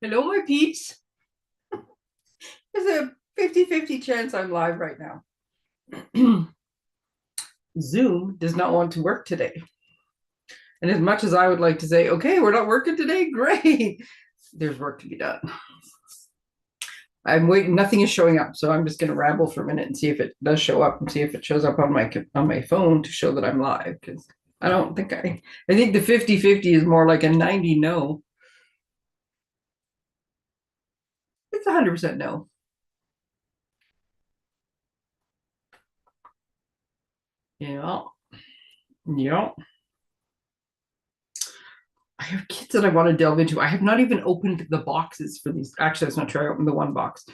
Hello, my peeps. There's a 50-50 chance I'm live right now. Zoom does not want to work today. And as much as I would like to say, okay, we're not working today, great. There's work to be done. I'm waiting, nothing is showing up. So I'm just gonna ramble for a minute and see if it does show up and see if it shows up on my phone to show that I'm live. Because I don't think I think the 50-50 is more like a 90 no. It's 100% no. Yeah. Yeah. I have kits that I want to delve into. I have not even opened the boxes for these. Actually, that's not true. I opened the one box,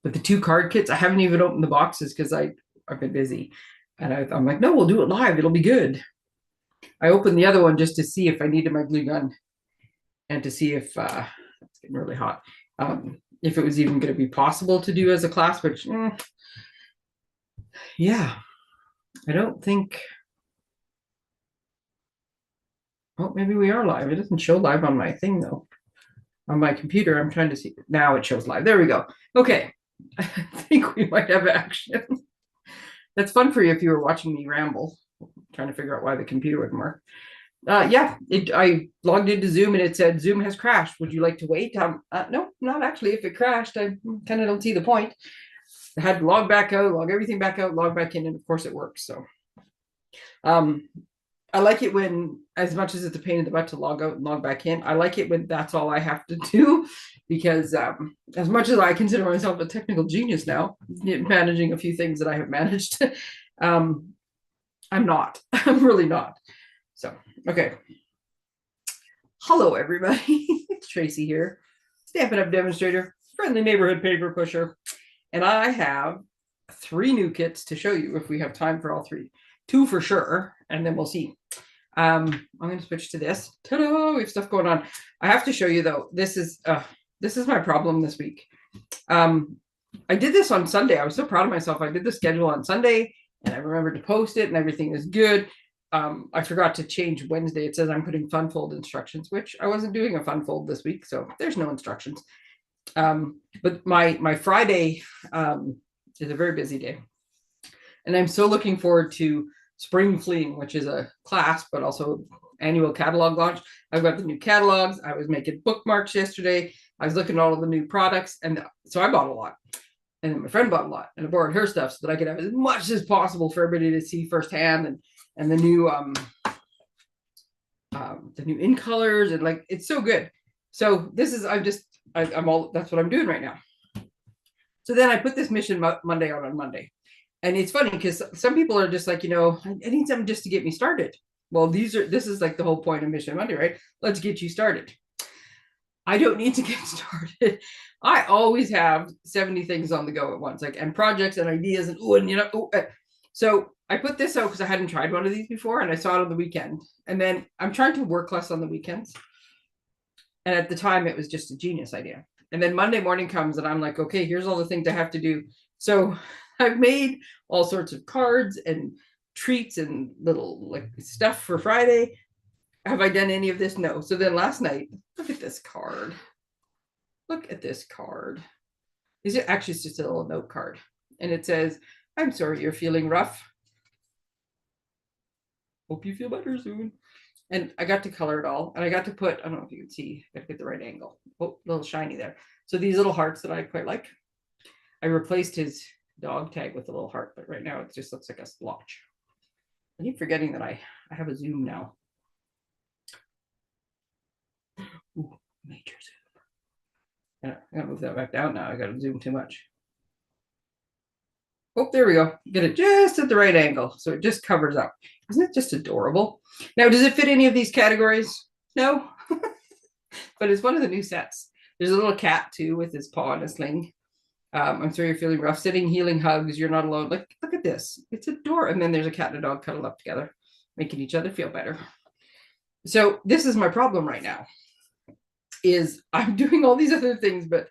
but the two card kits, I haven't even opened the boxes because I've been busy, and I'm like, no, we'll do it live. It'll be good. I opened the other one just to see if I needed my glue gun and to see if it's getting really hot. If it was even going to be possible to do as a class, which, yeah, I don't think. Oh, maybe we are live. It doesn't show live on my thing though. On my computer, I'm trying to see. Now it shows live. There we go. Okay. I think we might have action. That's fun for you if you were watching me ramble, trying to figure out why the computer wouldn't work. Yeah, I logged into Zoom and it said Zoom has crashed. Would you like to wait? No, not actually. If it crashed, I kind of don't see the point. I had to log back out, log everything back out, log back in, and of course it works. So, um, I like it when, as much as it's a pain in the butt to log out and log back in, I like it when that's all I have to do because as much as I consider myself a technical genius now, managing a few things that I have managed, um, I'm not. I'm really not. So, okay. Hello, everybody. It's Tracey here, Stampin' Demonstrator, friendly neighborhood paper pusher. And I have 3 new kits to show you if we have time for all 3. 2 for sure, and then we'll see. I'm going to switch to this. Ta-da! We have stuff going on. I have to show you though. This is my problem this week. I did this on Sunday. I was so proud of myself. I did the schedule on Sunday, and I remembered to post it, and everything is good. I forgot to change Wednesday. It says I'm putting fun fold instructions, which I wasn't doing a fun fold this week, so there's no instructions. But my Friday is a very busy day, and I'm so looking forward to Spring Fleeing, which is a class, but also annual catalog launch. I've got the new catalogs. I was making bookmarks yesterday. I was looking at all of the new products, and so I bought a lot. And then my friend bought a lot, and I borrowed her stuff so that I could have as much as possible for everybody to see firsthand, and the new in colors, and like it's so good. So this is I'm all that's what I'm doing right now. So then I put this Mission Monday out on Monday. And it's funny because some people are just like, I need something just to get me started. Well, this is like the whole point of Mission Monday, right? Let's get you started. I don't need to get started. I always have 70 things on the go at once, and projects and ideas so I put this out because I hadn't tried one of these before, and I saw it on the weekend. And then I'm trying to work less on the weekends. And at the time, it was just a genius idea. And then Monday morning comes, and I'm like, okay, here's all the things I have to do. So I've made all sorts of cards and treats and little like stuff for Friday. Have I done any of this? No. So then last night, look at this card. Look at this card. Is it actually it's just a little note card. And it says, I'm sorry you're feeling rough. Hope you feel better soon. And I got to color it all. And I got to put, I don't know if you can see, I get the right angle. Oh, a little shiny there. So these little hearts that I quite like. I replaced his dog tag with a little heart, but right now it just looks like a splotch. I keep forgetting that I have a zoom now. Ooh, major zoom. Yeah, I gotta move that back down now. I gotta zoom too much. Oh, there we go. Get it just at the right angle. So it just covers up. Isn't it just adorable? Now, does it fit any of these categories? No. But it's one of the new sets. There's a little cat too with his paw in a sling. I'm sorry you're feeling rough. Sitting, healing hugs. You're not alone. Like, look at this. It's adorable. And then there's a cat and a dog cuddled up together, making each other feel better. So this is my problem right now. Is I'm doing all these other things, but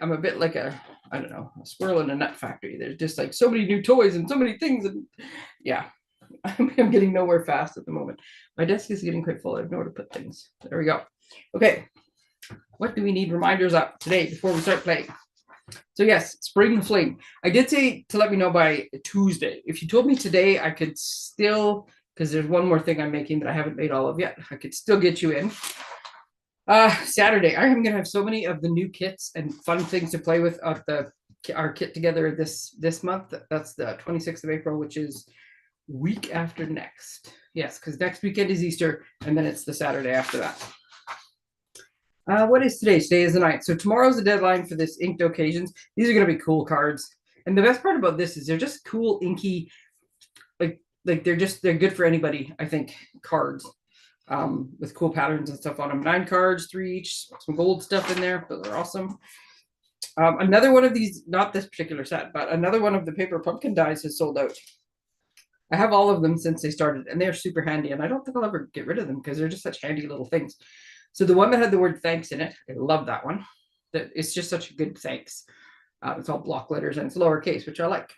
I'm a bit like a squirrel in a nut factory. There's just like so many new toys and so many things, and yeah, I'm getting nowhere fast at the moment. My desk is getting quite full. I have nowhere to put things. There we go. Okay, What do we need reminders up today before we start playing? So yes, Spring Fling. I did say to let me know by Tuesday. If you told me today, I could still, because there's one more thing I'm making that I haven't made all of yet. I could still get you in. Saturday, I am gonna have so many of the new kits and fun things to play with at our kit together this month. That's the 26th of April, which is week after next. Yes, because next weekend is Easter, and then it's the Saturday after that. What is today? Today is the 9th. So tomorrow's the deadline for this inked occasions. These are going to be cool cards. And the best part about this is they're just cool, inky, like they're good for anybody, I think, cards with cool patterns and stuff on them. 9 cards, 3 each, some gold stuff in there. Those are awesome. Another one of these, not this particular set, but another one of the paper pumpkin dies has sold out. I have all of them since they started, and they're super handy. And I don't think I'll ever get rid of them because they're just such handy little things. So the one that had the word thanks in it, I love that one. It's just such a good thanks. It's all block letters and it's lowercase, which I like.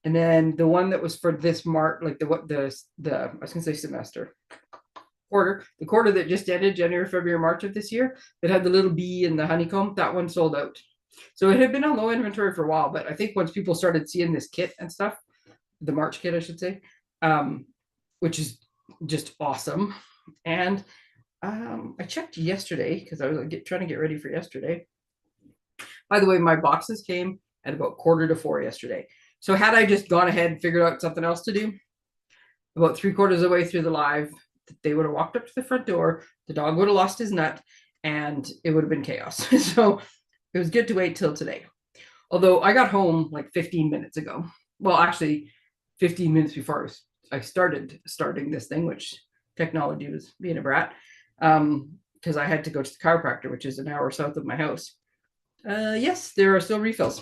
And then the one that was for this mark, like the I was gonna say semester, quarter, the quarter that just ended, January, February, March of this year, that had the little bee and the honeycomb, that one sold out. So it had been on low inventory for a while, but I think once people started seeing this kit and stuff, the March kit, I should say, which is just awesome. And I checked yesterday because I was trying to get ready for yesterday. By the way, my boxes came at about 3:45 yesterday. So had I just gone ahead and figured out something else to do, about 3/4 of the way through the live, they would have walked up to the front door, the dog would have lost his nut, and it would have been chaos. So it was good to wait till today. Although I got home like 15 minutes ago. Well, actually, 15 minutes before I starting this thing, which technology was being a brat. Because I had to go to the chiropractor, which is an hour south of my house. Yes, there are still refills.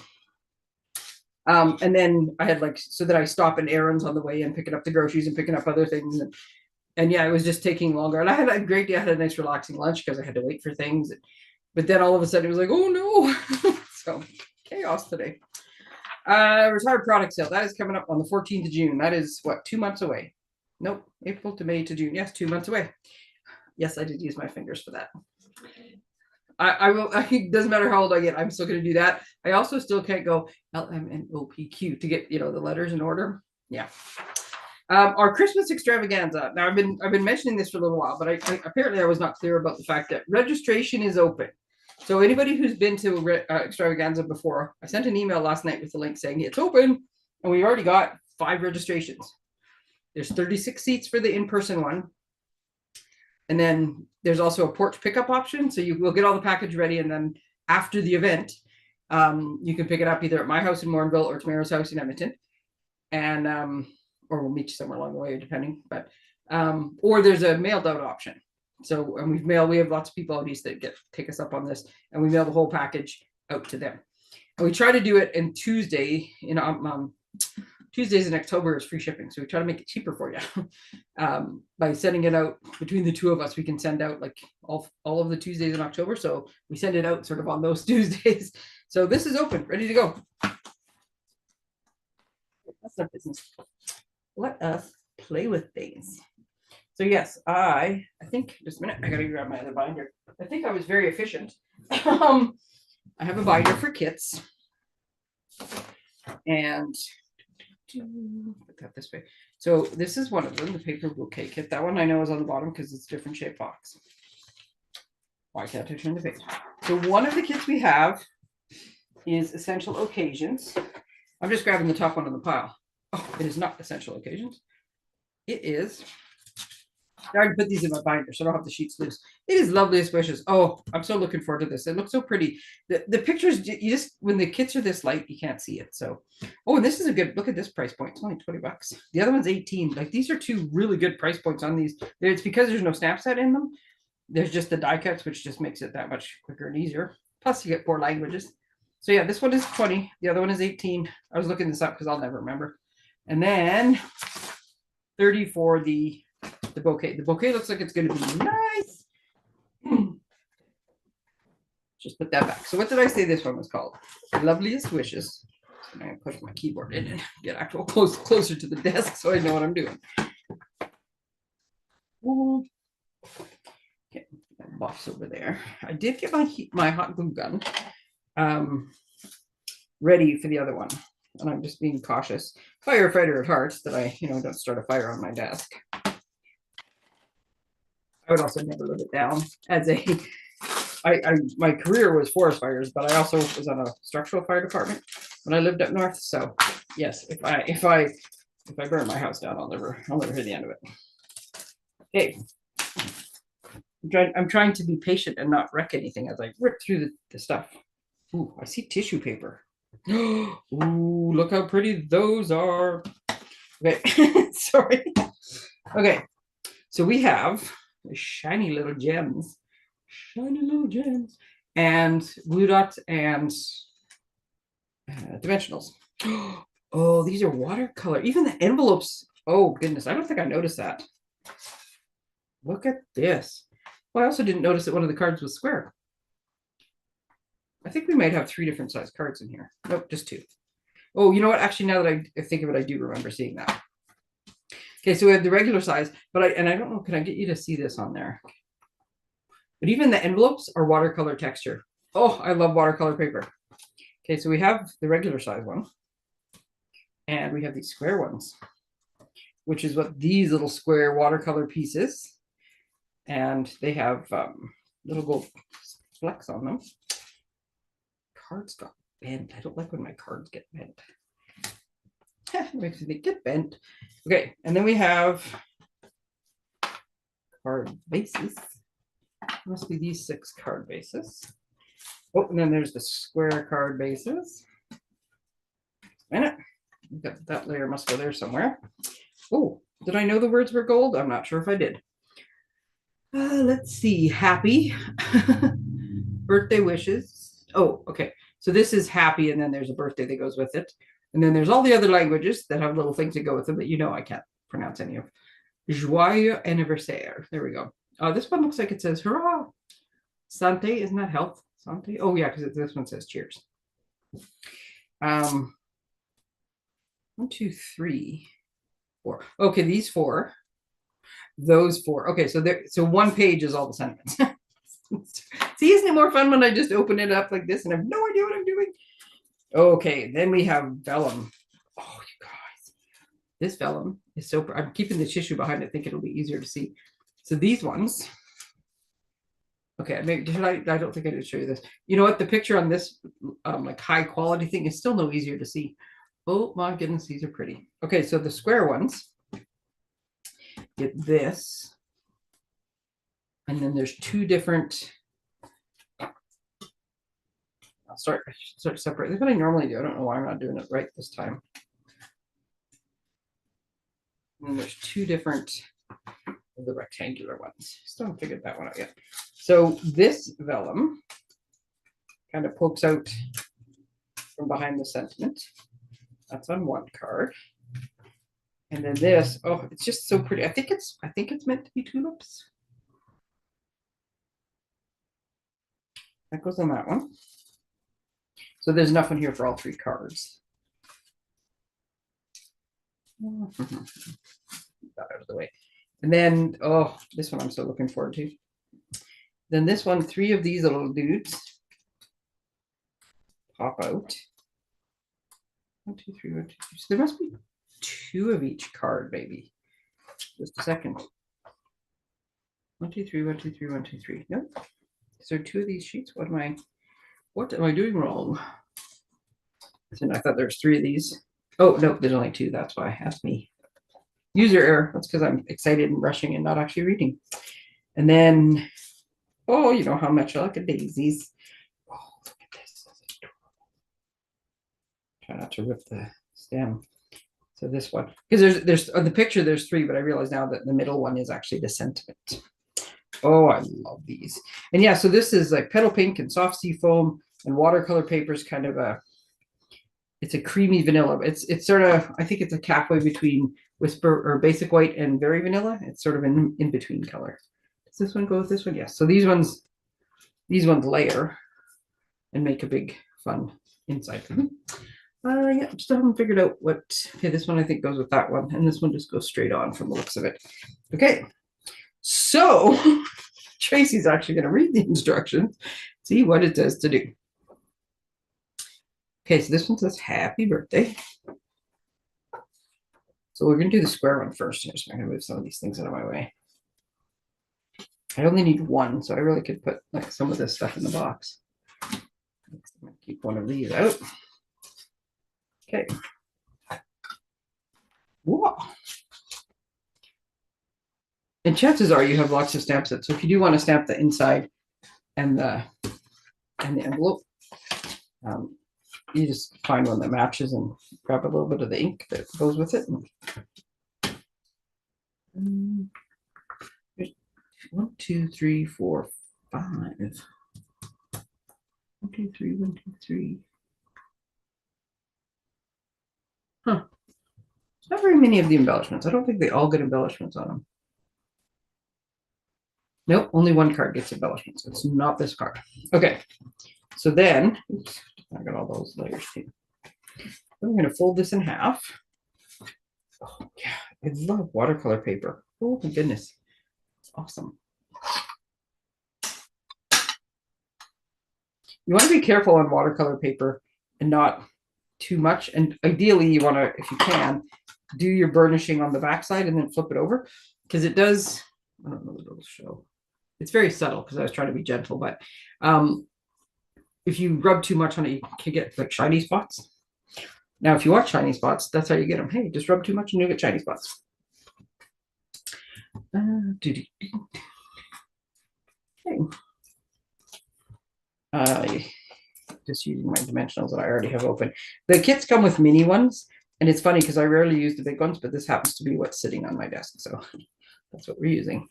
And then I had so that I stop in errands on the way and picking up the groceries and picking up other things. And yeah, it was just taking longer. And I had a great day. I had a nice relaxing lunch because I had to wait for things. But then all of a sudden it was like, oh no. So chaos today. Retired product sale. That is coming up on the 14th of June. That is what, 2 months away? Nope, April to May to June. Yes, 2 months away. Yes, I did use my fingers for that. I will. It doesn't matter how old I get. I'm still going to do that. I also still can't go LMNOPQ to get the letters in order. Yeah. Our Christmas extravaganza. Now I've been mentioning this for a little while, but apparently I was not clear about the fact that registration is open. So anybody who's been to extravaganza before, I sent an email last night with the link saying it's open, and we already got 5 registrations. There's 36 seats for the in-person one. And then there's also a porch pickup option. So you will get all the package ready. And then after the event, you can pick it up either at my house in Morinville or Tamara's house in Edmonton. And, or we'll meet you somewhere along the way, depending. But, or there's a mailed out option. So, and we have lots of people out east that take us up on this, and we mail the whole package out to them. And we try to do it in Tuesday, Tuesdays in October is free shipping. So we try to make it cheaper for you. By sending it out between the two of us, we can send out like all of the Tuesdays in October. So we send it out sort of on those Tuesdays. So this is open, ready to go. That's our business. Let us play with things. So yes, I think, just a minute, I gotta grab my other binder. I think I was very efficient. I have a binder for kits. And put that this way. So this is one of them, the paper bouquet kit. That one I know is on the bottom because it's a different shaped box. Why can't I turn the page? So one of the kits we have is Essential Occasions. I'm just grabbing the top one on the pile. Oh, it is not Essential Occasions. It is. I can put these in my binder so I don't have the sheets loose. It is Loveliest Wishes. Oh, I'm so looking forward to this. It looks so pretty. The pictures, you just, when the kits are this light, you can't see it. So, oh, and this is a good, look at this price point. It's only $20. The other one's 18. Like, these are 2 really good price points on these. It's because there's no snap set in them. There's just the die cuts, which just makes it that much quicker and easier. Plus, you get 4 languages. So yeah, this one is 20. The other one is 18. I was looking this up because I'll never remember. And then 30 for the bouquet. The bouquet looks like it's going to be nice. Just put that back. So what did I say this one was called? Loveliest Wishes. So I'm going to push my keyboard in and get actual closer to the desk so I know what I'm doing. Okay, buffs over there. I did get my hot glue gun ready for the other one, and I'm just being cautious, firefighter at heart, that I don't start a fire on my desk. I would also never live it down as a my career was forest fires, but I also was on a structural fire department when I lived up north. So yes, if I burn my house down, I'll never hear the end of it. Okay. I'm trying to be patient and not wreck anything as I rip through the stuff. Ooh, I see tissue paper. Ooh, look how pretty those are. Okay, sorry. Okay, so we have the shiny little gems, and glue dots and dimensionals. Oh, these are watercolor. Even the envelopes. Oh goodness, I don't think I noticed that. Look at this. Well, I also didn't notice that one of the cards was square. I think we might have 3 different size cards in here. Nope, just 2. Oh, you know what? Actually, now that I think of it, I do remember seeing that. Okay, so we have the regular size, but I don't know, can I get you to see this on there? But even the envelopes are watercolor texture. Oh, I love watercolor paper. Okay, so we have the regular size one, and we have these square ones, which is what these little square watercolor pieces, and they have little gold flecks on them. Cards got bent. I don't like when my cards get bent. It makes me think, get bent. Okay, and then we have card bases. Must be these 6 card bases. Oh, and then there's the square card bases. Minute. That layer must go there somewhere. Oh, did I know the words were gold? I'm not sure if I did. Let's see. Happy. Birthday wishes. Oh, okay. So this is happy, and then there's a birthday that goes with it. And then there's all the other languages that have little things that go with them that I can't pronounce any of. Joyeux anniversaire. There we go. This one looks like it says hurrah. Santé, isn't that health? Santé. Oh yeah, because this one says cheers. 1, 2, 3, 4. Okay, these 4. Those 4. Okay, so one page is all the sentiments. See, isn't it more fun when I just open it up like this and I have no idea what I'm doing? Okay, then we have vellum. Oh, you guys, this vellum is so. I'm keeping the tissue behind it. I think it'll be easier to see. So these ones. Okay, maybe I don't think I did show you this. You know what? The picture on this like high quality thing is still no easier to see. Oh my goodness, these are pretty. Okay, so the square ones get this, and then there's 2 different. I'll start separate. This is what I normally do. I don't know why I'm not doing it right this time. And then there's 2 different of the rectangular ones. Still haven't figured that one out yet. So this vellum kind of pokes out from behind the sentiment. That's on one card. And then this, oh, it's just so pretty. I think it's meant to be tulips. That goes on that one. So there's enough in here for all 3 cards. That out of the way. And then, oh, this one I'm so looking forward to. Then this one, 3 of these little dudes pop out. 1, 2, 3, 1, 2, 3. So there must be 2 of each card, maybe. Just a second. 1, 2, 3, 1, 2, 3, 1, 2, 3. Nope. Is there 2 of these sheets? What am I doing wrong? And I thought there's 3 of these. Oh, no, there's only 2. That's why. That's me. User error. That's because I'm excited and rushing and not actually reading. And then, oh, you know how much I like daisies. Oh, look at this. Try not to rip the stem. So this one, because there's on the picture there's 3, but I realize now that the middle one is actually the sentiment. Oh, I love these. And yeah, so this is like petal pink and soft sea foam and watercolor papers, kind of it's a creamy vanilla. It's sort of, I think it's a halfway between whisper or basic white and very vanilla. It's sort of an in between color. Does this one go with this one? Yes. So these ones layer and make a big fun inside. Yeah, still haven't figured out what. Okay, this one I think goes with that one, and this one just goes straight on from the looks of it. Okay, so Tracy's actually going to read the instructions, see what it says to do. Okay, so this one says happy birthday. So we're going to do the square one first. I'm going to move some of these things out of my way. I only need one, so I really could put like some of this stuff in the box. I'm going to keep one of these out. Okay. Whoa. And chances are you have lots of stamp sets. So if you do want to stamp the inside and the envelope, you just find one that matches and grab a little bit of the ink that goes with it. And 1, 2, 3, 4, 5. 1, 2, 3, 1, 2, 3. Huh. Not very many of the embellishments. I don't think they all get embellishments on them. Nope, only one card gets embellishments. It's not this card. Okay, so then, oops, I got all those layers too. I'm going to fold this in half. Oh, yeah, I love watercolor paper. Oh my goodness, it's awesome. You want to be careful on watercolor paper and not too much. And ideally, you want to, if you can, do your burnishing on the backside and then flip it over, because it does. I don't know that it'll show. It's very subtle because I was trying to be gentle, but if you rub too much on it, you can get like shiny spots. Now, if you want shiny spots, that's how you get them. Hey, just rub too much and you get shiny spots. Okay. Just using my dimensionals that I already have open. The kits come with mini ones, and it's funny because I rarely use the big ones, but this happens to be what's sitting on my desk, so that's what we're using.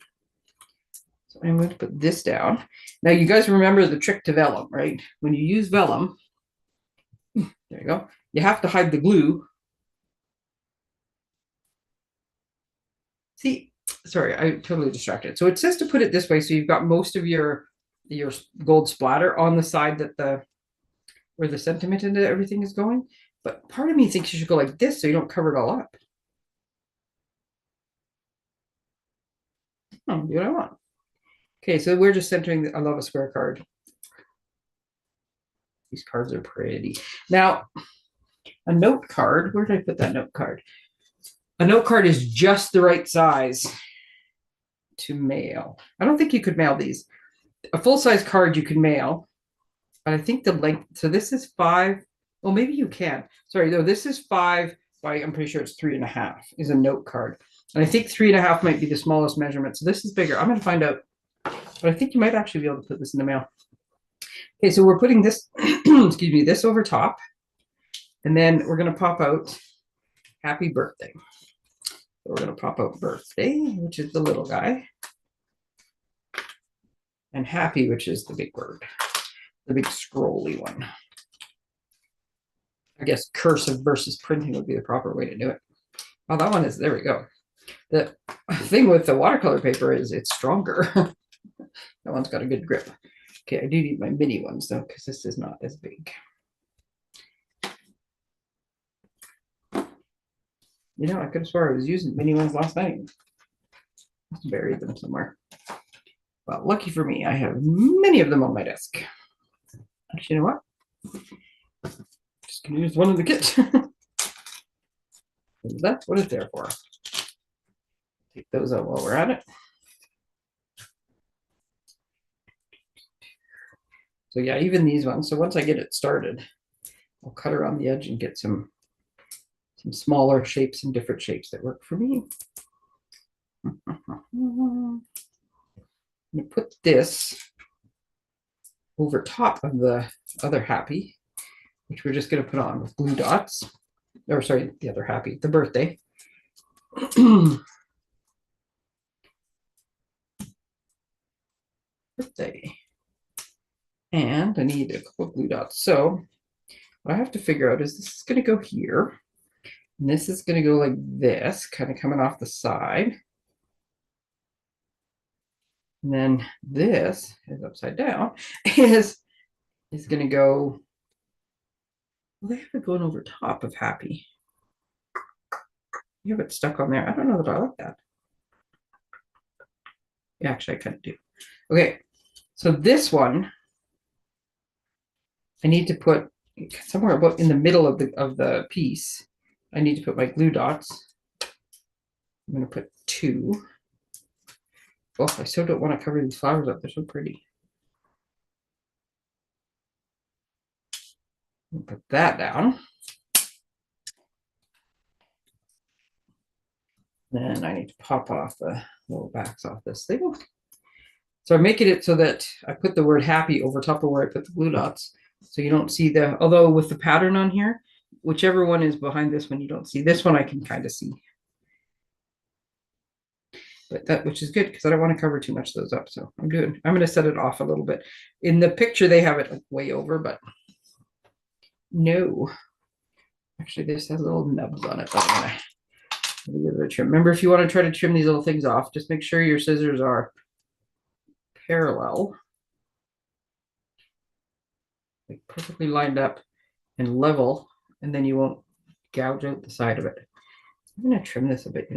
So I'm going to put this down. Now, you guys remember the trick to vellum, right? When you use vellum, there you go, you have to hide the glue. See, sorry, I totally distracted. So it says to put it this way, so you've got most of your gold splatter on the side that where the sentiment into everything is going. But part of me thinks you should go like this so you don't cover it all up. Oh, do what I want. Okay, so we're just centering I love a square card. These cards are pretty. Now, a note card, where did I put that note card? A note card is just the right size to mail. I don't think you could mail these. A full-size card you can mail, but I think the length, so this is 5. Well, maybe you can. Sorry, no, this is 5 by, I'm pretty sure it's 3.5 is a note card. And I think 3.5 might be the smallest measurement. So this is bigger. I'm going to find out. But I think you might actually be able to put this in the mail. Okay, so we're putting this, excuse me, this over top. And then we're going to pop out happy birthday. So we're going to pop out birthday, which is the little guy. And happy, which is the big word, the big scrolly one. I guess cursive versus printing would be the proper way to do it. Oh, that one is, there we go. The thing with the watercolor paper is it's stronger. That one's got a good grip. Okay, I do need my mini ones though, because this is not as big. You know, I could have swore I was using mini ones last night. Just buried them somewhere. Well, lucky for me, I have many of them on my desk. Actually, you know what? Just gonna use one of the kits. That's what it's there for. Take those out while we're at it. So yeah, even these ones. So once I get it started, I'll cut around the edge and get some smaller shapes and different shapes that work for me. I'm going to put this over top of the other happy, which we're just going to put on with glue dots. Or sorry, the other happy, the birthday. Birthday. And I need a couple of glue dots. So what I have to figure out is this is going to go here. And this is going to go like this, kind of coming off the side. And then this is upside down, is going to go, well, they have it going over top of happy. You have it stuck on there. I don't know that I like that. Yeah, actually, I kind of do. Okay, so this one I need to put somewhere about in the middle of the piece. I need to put my glue dots. I'm going to put 2. Oh, I still don't want to cover these flowers up. They're so pretty. Put that down. Then I need to pop off the little backs off this thing. So I'm making it so that I put the word happy over top of where I put the glue dots. So you don't see the, although with the pattern on here, whichever one is behind this one, you don't see. This one I can kind of see. But that, which is good because I don't want to cover too much of those up. So I'm going to set it off a little bit. In the picture, they have it like way over, but no. Actually, this has little nubs on it. But I'm going to give it a trim. Remember, if you want to try to trim these little things off, just make sure your scissors are parallel, like perfectly lined up and level, and then you won't gouge out the side of it. I'm going to trim this a bit,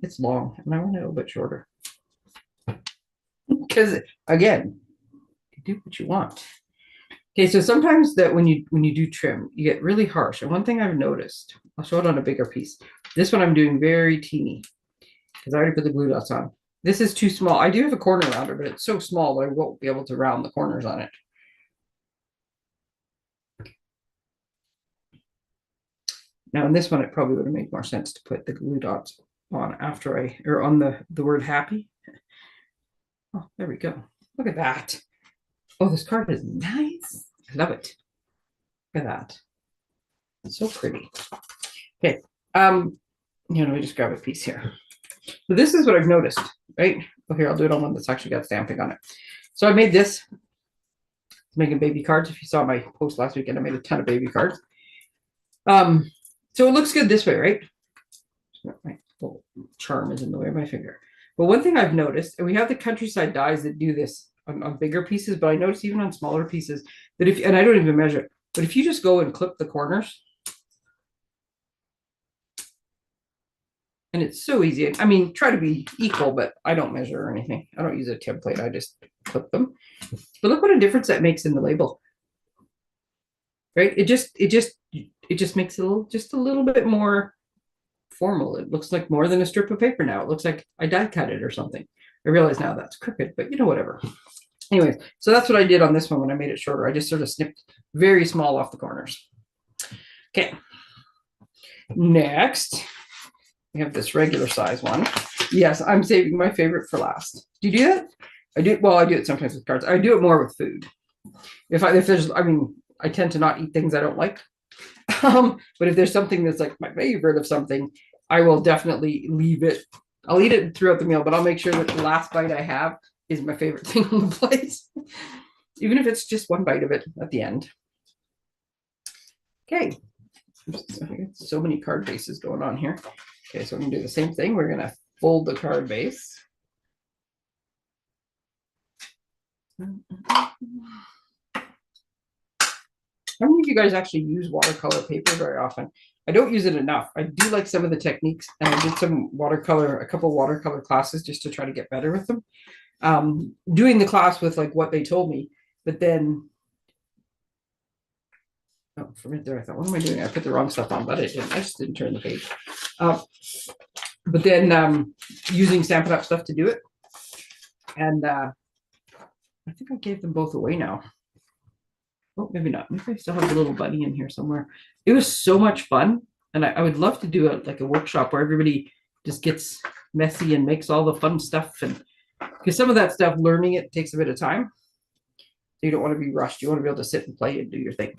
it's long and I want it a little bit shorter. Because again, you do what you want. Okay, so sometimes that when you do trim, you get really harsh. And one thing I've noticed, I'll show it on a bigger piece. This one I'm doing very teeny because I already put the glue dots on. This is too small. I do have a corner rounder, but it's so small that I won't be able to round the corners on it. Now in this one, it probably would have made more sense to put the glue dots on after or on the word happy. Oh, there we go. Look at that. Oh, this card is nice. I love it. Look at that. It's so pretty. Okay. Let me just grab a piece here. So this is what I've noticed, right? Oh, here, I'll do it on one that's actually got stamping on it. So I made this, making baby cards. If you saw my post last weekend, I made a ton of baby cards. So it looks good this way, right? My little charm is in the way of my finger. But one thing I've noticed, and we have the countryside dies that do this on bigger pieces, but I noticed even on smaller pieces that and I don't even measure, but if you just go and clip the corners, and it's so easy. I mean, try to be equal, but I don't measure or anything. I don't use a template. I just clip them. But look what a difference that makes in the label, right? It just makes it just a little bit more formal. It looks like more than a strip of paper now. It looks like I die cut it or something. I realize now that's crooked, but whatever. Anyways, so that's what I did on this one when I made it shorter. I just sort of snipped very small off the corners. Okay. Next, we have this regular size one. Yes, I'm saving my favorite for last. Do you do that? I do. Well, I do it sometimes with cards. I do it more with food. If there's, I tend to not eat things I don't like. But if there's something that's like my favorite of something, I will definitely leave it. I'll eat it throughout the meal, but I'll make sure that the last bite I have is my favorite thing on the plate, even if it's just one bite of it at the end. Okay, so many card bases going on here. Okay, so we're gonna do the same thing. We're gonna fold the card base. How many of you guys actually use watercolor paper very often? I don't use it enough. I do like some of the techniques, and I did a couple watercolor classes just to try to get better with them. Doing the class with like what they told me, but then for a minute there I thought, what am I doing? I put the wrong stuff on, but I didn't. I just didn't turn the page. But then using Stampin' Up stuff to do it, and I think I gave them both away now. Oh, maybe not. Maybe I still have a little bunny in here somewhere. It was so much fun, and I would love to do a workshop where everybody just gets messy and makes all the fun stuff, and because some of that stuff, learning it takes a bit of time. So you don't want to be rushed. You want to be able to sit and play and do your thing.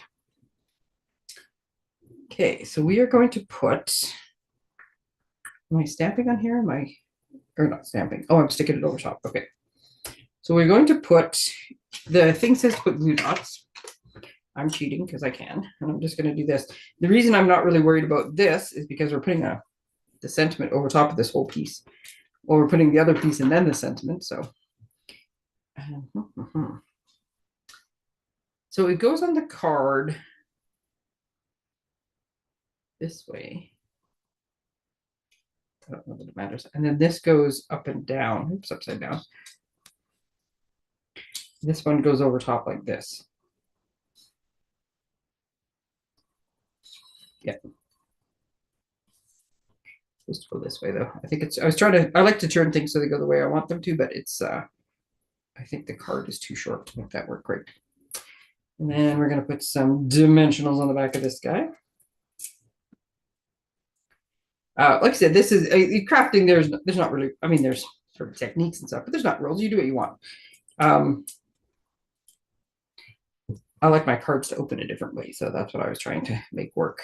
Okay, so we are going to put. Am I stamping on here? Or not stamping? Oh, I'm sticking it over top. Okay. So we're going to put the thing says to put glue dots. I'm cheating because I can, and I'm just going to do this. The reason I'm not really worried about this is because we're putting the sentiment over top of this whole piece. Well, we're putting the other piece and then the sentiment. So it goes on the card this way. I don't know that it matters. And then this goes up and down. Oops, upside down. This one goes over top like this. Yeah. Supposed to go this way though. I think it's, I like to turn things so they go the way I want them to, but it's, I think the card is too short to make that work great. And then we're going to put some dimensionals on the back of this guy. Like I said, this is crafting. There's not really, I mean, there's sort of techniques and stuff, but there's not rules. You do what you want. I like my cards to open a different way, so that's what I was trying to make work.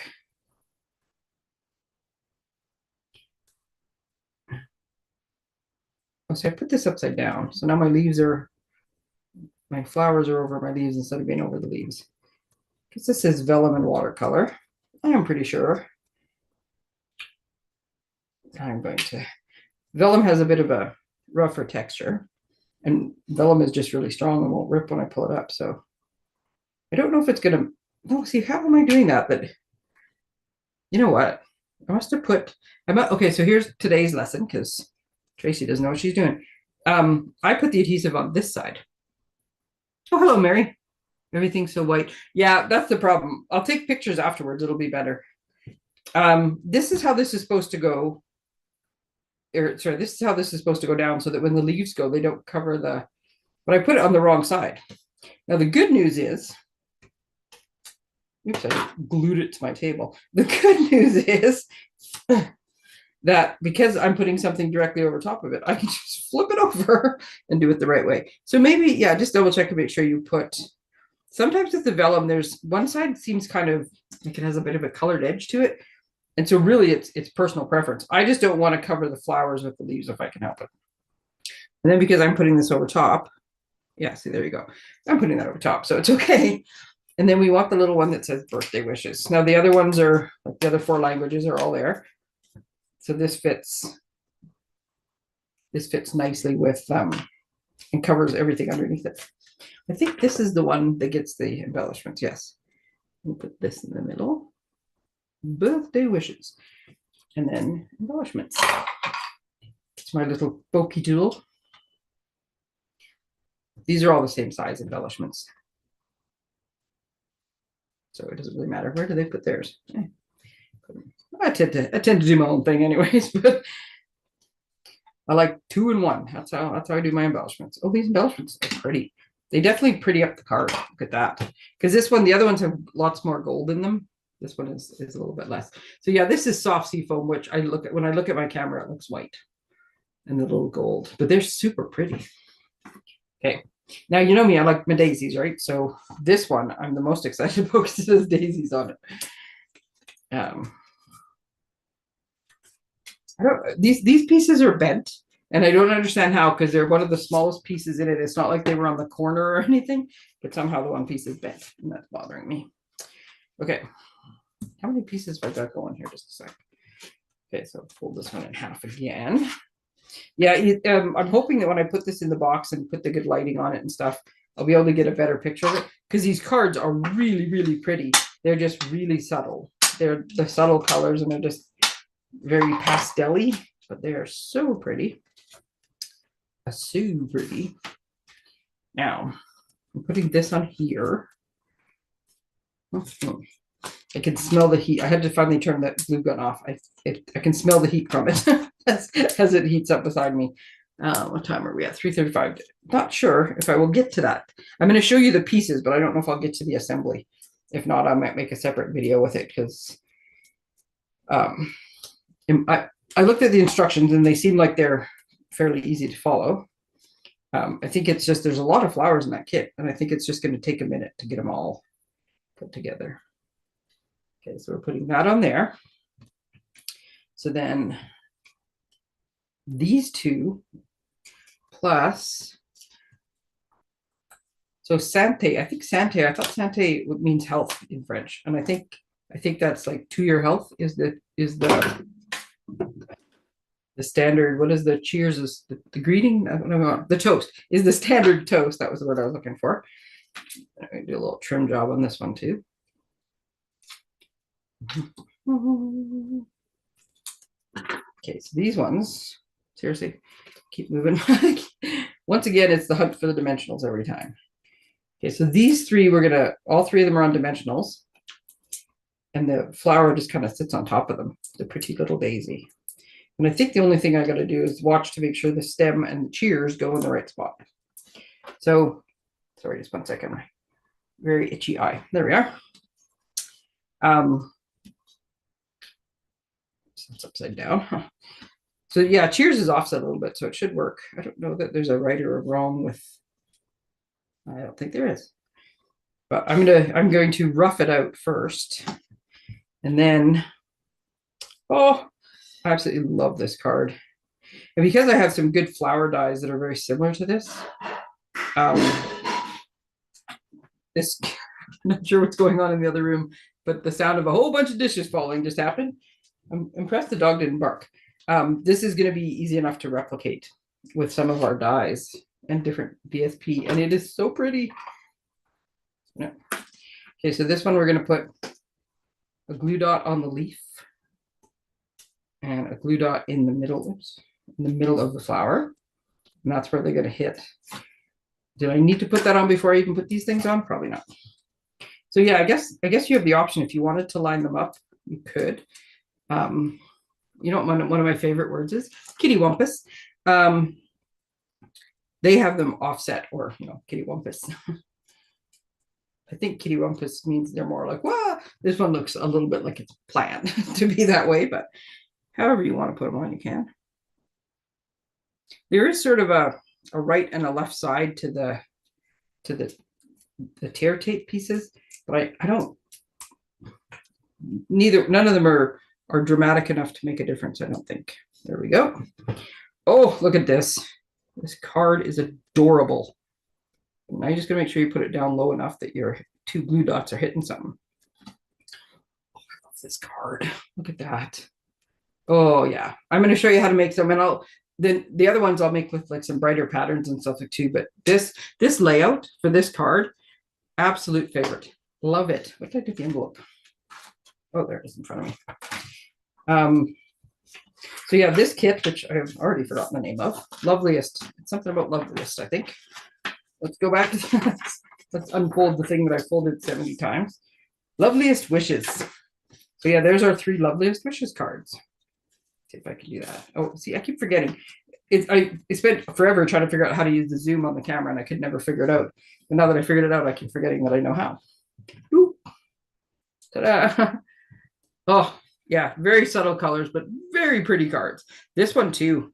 Oh, so I put this upside down. So now my flowers are over my leaves instead of being over the leaves. Because this is vellum and watercolor. I am pretty sure I'm going to, vellum has a bit of a rougher texture, and vellum is just really strong and won't rip when I pull it up. So I don't know if it's gonna, no, see, how am I doing that? But you know what? I must have put, okay, so here's today's lesson because Tracey doesn't know what she's doing. I put the adhesive on this side. Oh, hello, Mary. Everything's so white. Yeah, that's the problem. I'll take pictures afterwards. It'll be better. This is how this is supposed to go. Sorry, this is how this is supposed to go down so that when the leaves go, they don't cover the, but I put it on the wrong side. Now, the good news is, oops, I glued it to my table. The good news is that because I'm putting something directly over top of it, I can just flip it over and do it the right way. So maybe, yeah, just double check and make sure you put, sometimes with the vellum, there's one side seems kind of like it has a bit of a colored edge to it. And so really it's personal preference. I just don't want to cover the flowers with the leaves if I can help it. And then because I'm putting this over top, yeah, see, there you go. I'm putting that over top, so it's okay. And then we want the little one that says birthday wishes. Now the other ones are, like the other 4 languages are all there. So this fits nicely with, and covers everything underneath it. I think this is the one that gets the embellishments, yes. We'll put this in the middle. Birthday wishes. And then embellishments. It's my little pokey tool. These are all the same size embellishments. So it doesn't really matter. Where do they put theirs? I tend to do my own thing anyways, but I like 2 in 1. That's how I do my embellishments. Oh, these embellishments are pretty. They definitely pretty up the card. Look at that. Because this one, the other ones have lots more gold in them. This one is a little bit less. So yeah, this is soft sea foam, which when I look at my camera, it looks white and a little gold, but they're super pretty. Okay. Now, you know me, I like my daisies, right? So this one, I'm the most excited about because it says daisies on it. These pieces are bent, and I don't understand how, because they're one of the smallest pieces in it. It's not like they were on the corner or anything, but somehow the one piece is bent, and that's bothering me. Okay. How many pieces have I got going here? Just a sec. Okay, so fold this one in half again. Yeah, I'm hoping that when I put this in the box and put the good lighting on it and stuff, I'll be able to get a better picture of it, because these cards are really, really pretty. They're just really subtle. They're the subtle colors, and they're just very pastel-y, but they are so pretty. So pretty. Now, I'm putting this on here. I can smell the heat. I had to finally turn that glue gun off. I can smell the heat from it as it heats up beside me. What time are we at? 3:35. Not sure if I will get to that. I'm going to show you the pieces, but I don't know if I'll get to the assembly. If not, I might make a separate video with it, because I looked at the instructions and they seem like they're fairly easy to follow. I think it's just, there's a lot of flowers in that kit, and I think it's just going to take a minute to get them all put together. Okay, so we're putting that on there. So then these 2 plus, so Santé, I thought Santé means health in French, and I think that's like to your health is the standard. What is the cheers? Is the greeting? I don't know. The toast is the standard toast. That was the word I was looking for. I'm going to do a little trim job on this one too. Okay, so these ones, seriously, keep moving. Once again, it's the hunt for the dimensionals every time. Okay, so these three, all three of them are on dimensionals. And the flower just kind of sits on top of them, the pretty little daisy. And I think the only thing I got to do is watch to make sure the stem and the cheers go in the right spot. So, sorry, just 1 second. Very itchy eye. There we are. It's upside down. So yeah, cheers is offset a little bit, so it should work. I don't know that there's a right or a wrong with. I don't think there is. But I'm going to rough it out first. And then, oh, I absolutely love this card. And because I have some good flower dies that are very similar to this, this, I'm not sure what's going on in the other room, but the sound of a whole bunch of dishes falling just happened. I'm impressed the dog didn't bark. This is going to be easy enough to replicate with some of our dies and different VSP, and it is so pretty. No. Okay, so this one we're going to put a glue dot on the leaf and a glue dot in the middle, of the flower, and that's where they're going to hit. Do I need to put that on before I even put these things on? Probably not. So yeah, I guess you have the option if you wanted to line them up, you could. You know what one of my favorite words is? Kittywampus. They have them offset, or kittywampus. I think kittywampus means they're more like, wow, this one looks a little bit like it's planned to be that way, but however you want to put them on, you can. There is sort of a right and a left side to the tear tape pieces, but I don't, none of them are dramatic enough to make a difference, I don't think. There we go. Oh, look at this. This card is adorable. Now you're just going to make sure you put it down low enough that your two glue dots are hitting something. Oh, I love this card. Look at that. Oh, yeah. I'm going to show you how to make some, and then the other ones I'll make with like some brighter patterns and stuff like too. But this layout for this card, absolute favorite. Love it. What did I do with the envelope? Oh, there it is in front of me. So yeah, this kit, which I have already forgotten the name of, Loveliest. It's something about Loveliest, I think. Let's go back to let's unfold the thing that I folded 70 times. Loveliest Wishes. So yeah, there's our 3 Loveliest Wishes cards. See if I can do that. Oh, see, I keep forgetting. I spent forever trying to figure out how to use the zoom on the camera, and I could never figure it out. And now that I figured it out, I keep forgetting that I know how. Ooh. Ta-da! Oh, yeah, very subtle colors, but very pretty cards. This one too.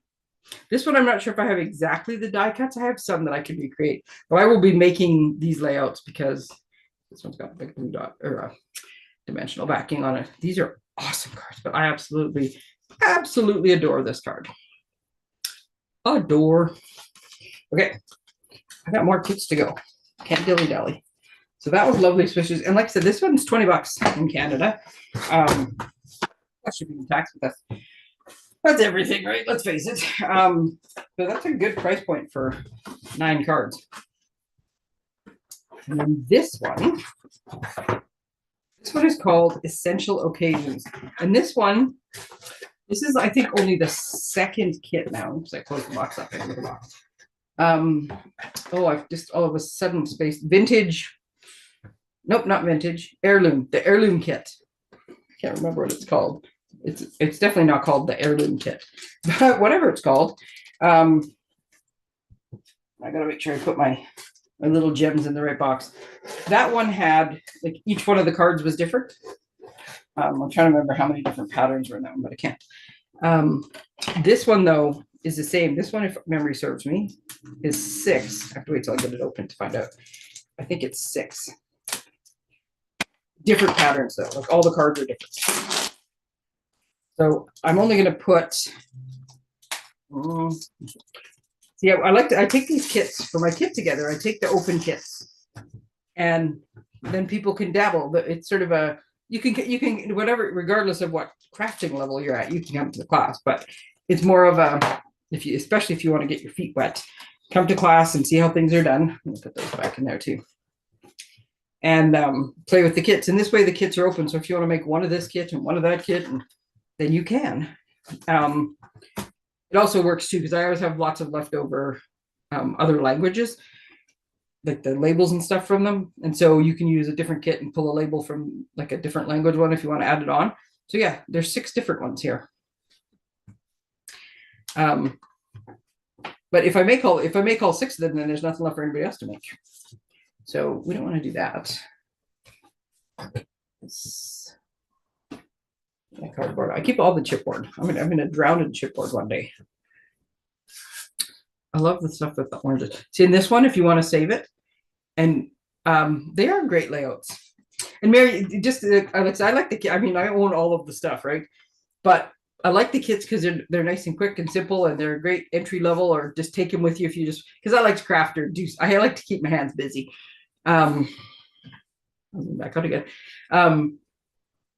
This one, I'm not sure if I have exactly the die cuts. I have some that I can recreate, but I will be making these layouts because this one's got a big blue dot or a dimensional backing on it. These are awesome cards, but I absolutely adore this card. Adore. Okay, I got more kits to go. Can't dilly-dally. So that was Lovely Swishes. And like I said, this one's $20 in Canada. That should be in tax, but that's everything, right? Let's face it. So that's a good price point for 9 cards. And then this one is called Essential Occasions. And this is, I think, only the 2nd kit now. Oops, I closed the box up. Into the box. Oh, I've just all of a sudden spaced vintage. Nope, not vintage. Heirloom. The heirloom kit. I can't remember what it's called. It's definitely not called the heirloom kit, but whatever it's called. I gotta make sure I put my little gems in the right box. That one had, like, each one of the cards was different. I'm trying to remember how many different patterns were in that one, but I can't. This one though is the same. This one, if memory serves me, is 6. I have to wait till I get it open to find out. I think it's 6 different patterns though. Like, all the cards are different. So I'm only going to put, yeah, I take these kits for my kit together. I take the open kits, and then people can dabble. It's sort of you can whatever, regardless of what crafting level you're at, you can come to the class. But it's more of especially if you want to get your feet wet, come to class and see how things are done. Let me put those back in there too. And play with the kits. And this way the kits are open. So if you want to make one of this kit and one of that kit, then you can. It also works too, because I always have lots of leftover other languages. like the labels and stuff from them. And so you can use a different kit and pull a label from like a different language one if you want to add it on. So yeah, there's 6 different ones here. But if I make all 6 of them, then there's nothing left for anybody else to make. So we don't want to do that. Cardboard. I keep all the chipboard. I'm gonna drown in chipboard one day. I love the stuff with the oranges. See, in this one, if you want to save it, and they are great layouts. And Mary, just Alex, I like the kit. I mean, I own all of the stuff, right? But I like the kits because they're nice and quick and simple, and they're a great entry level. Or just take them with you if you just, because I like to craft or do. I like to keep my hands busy. Back out again.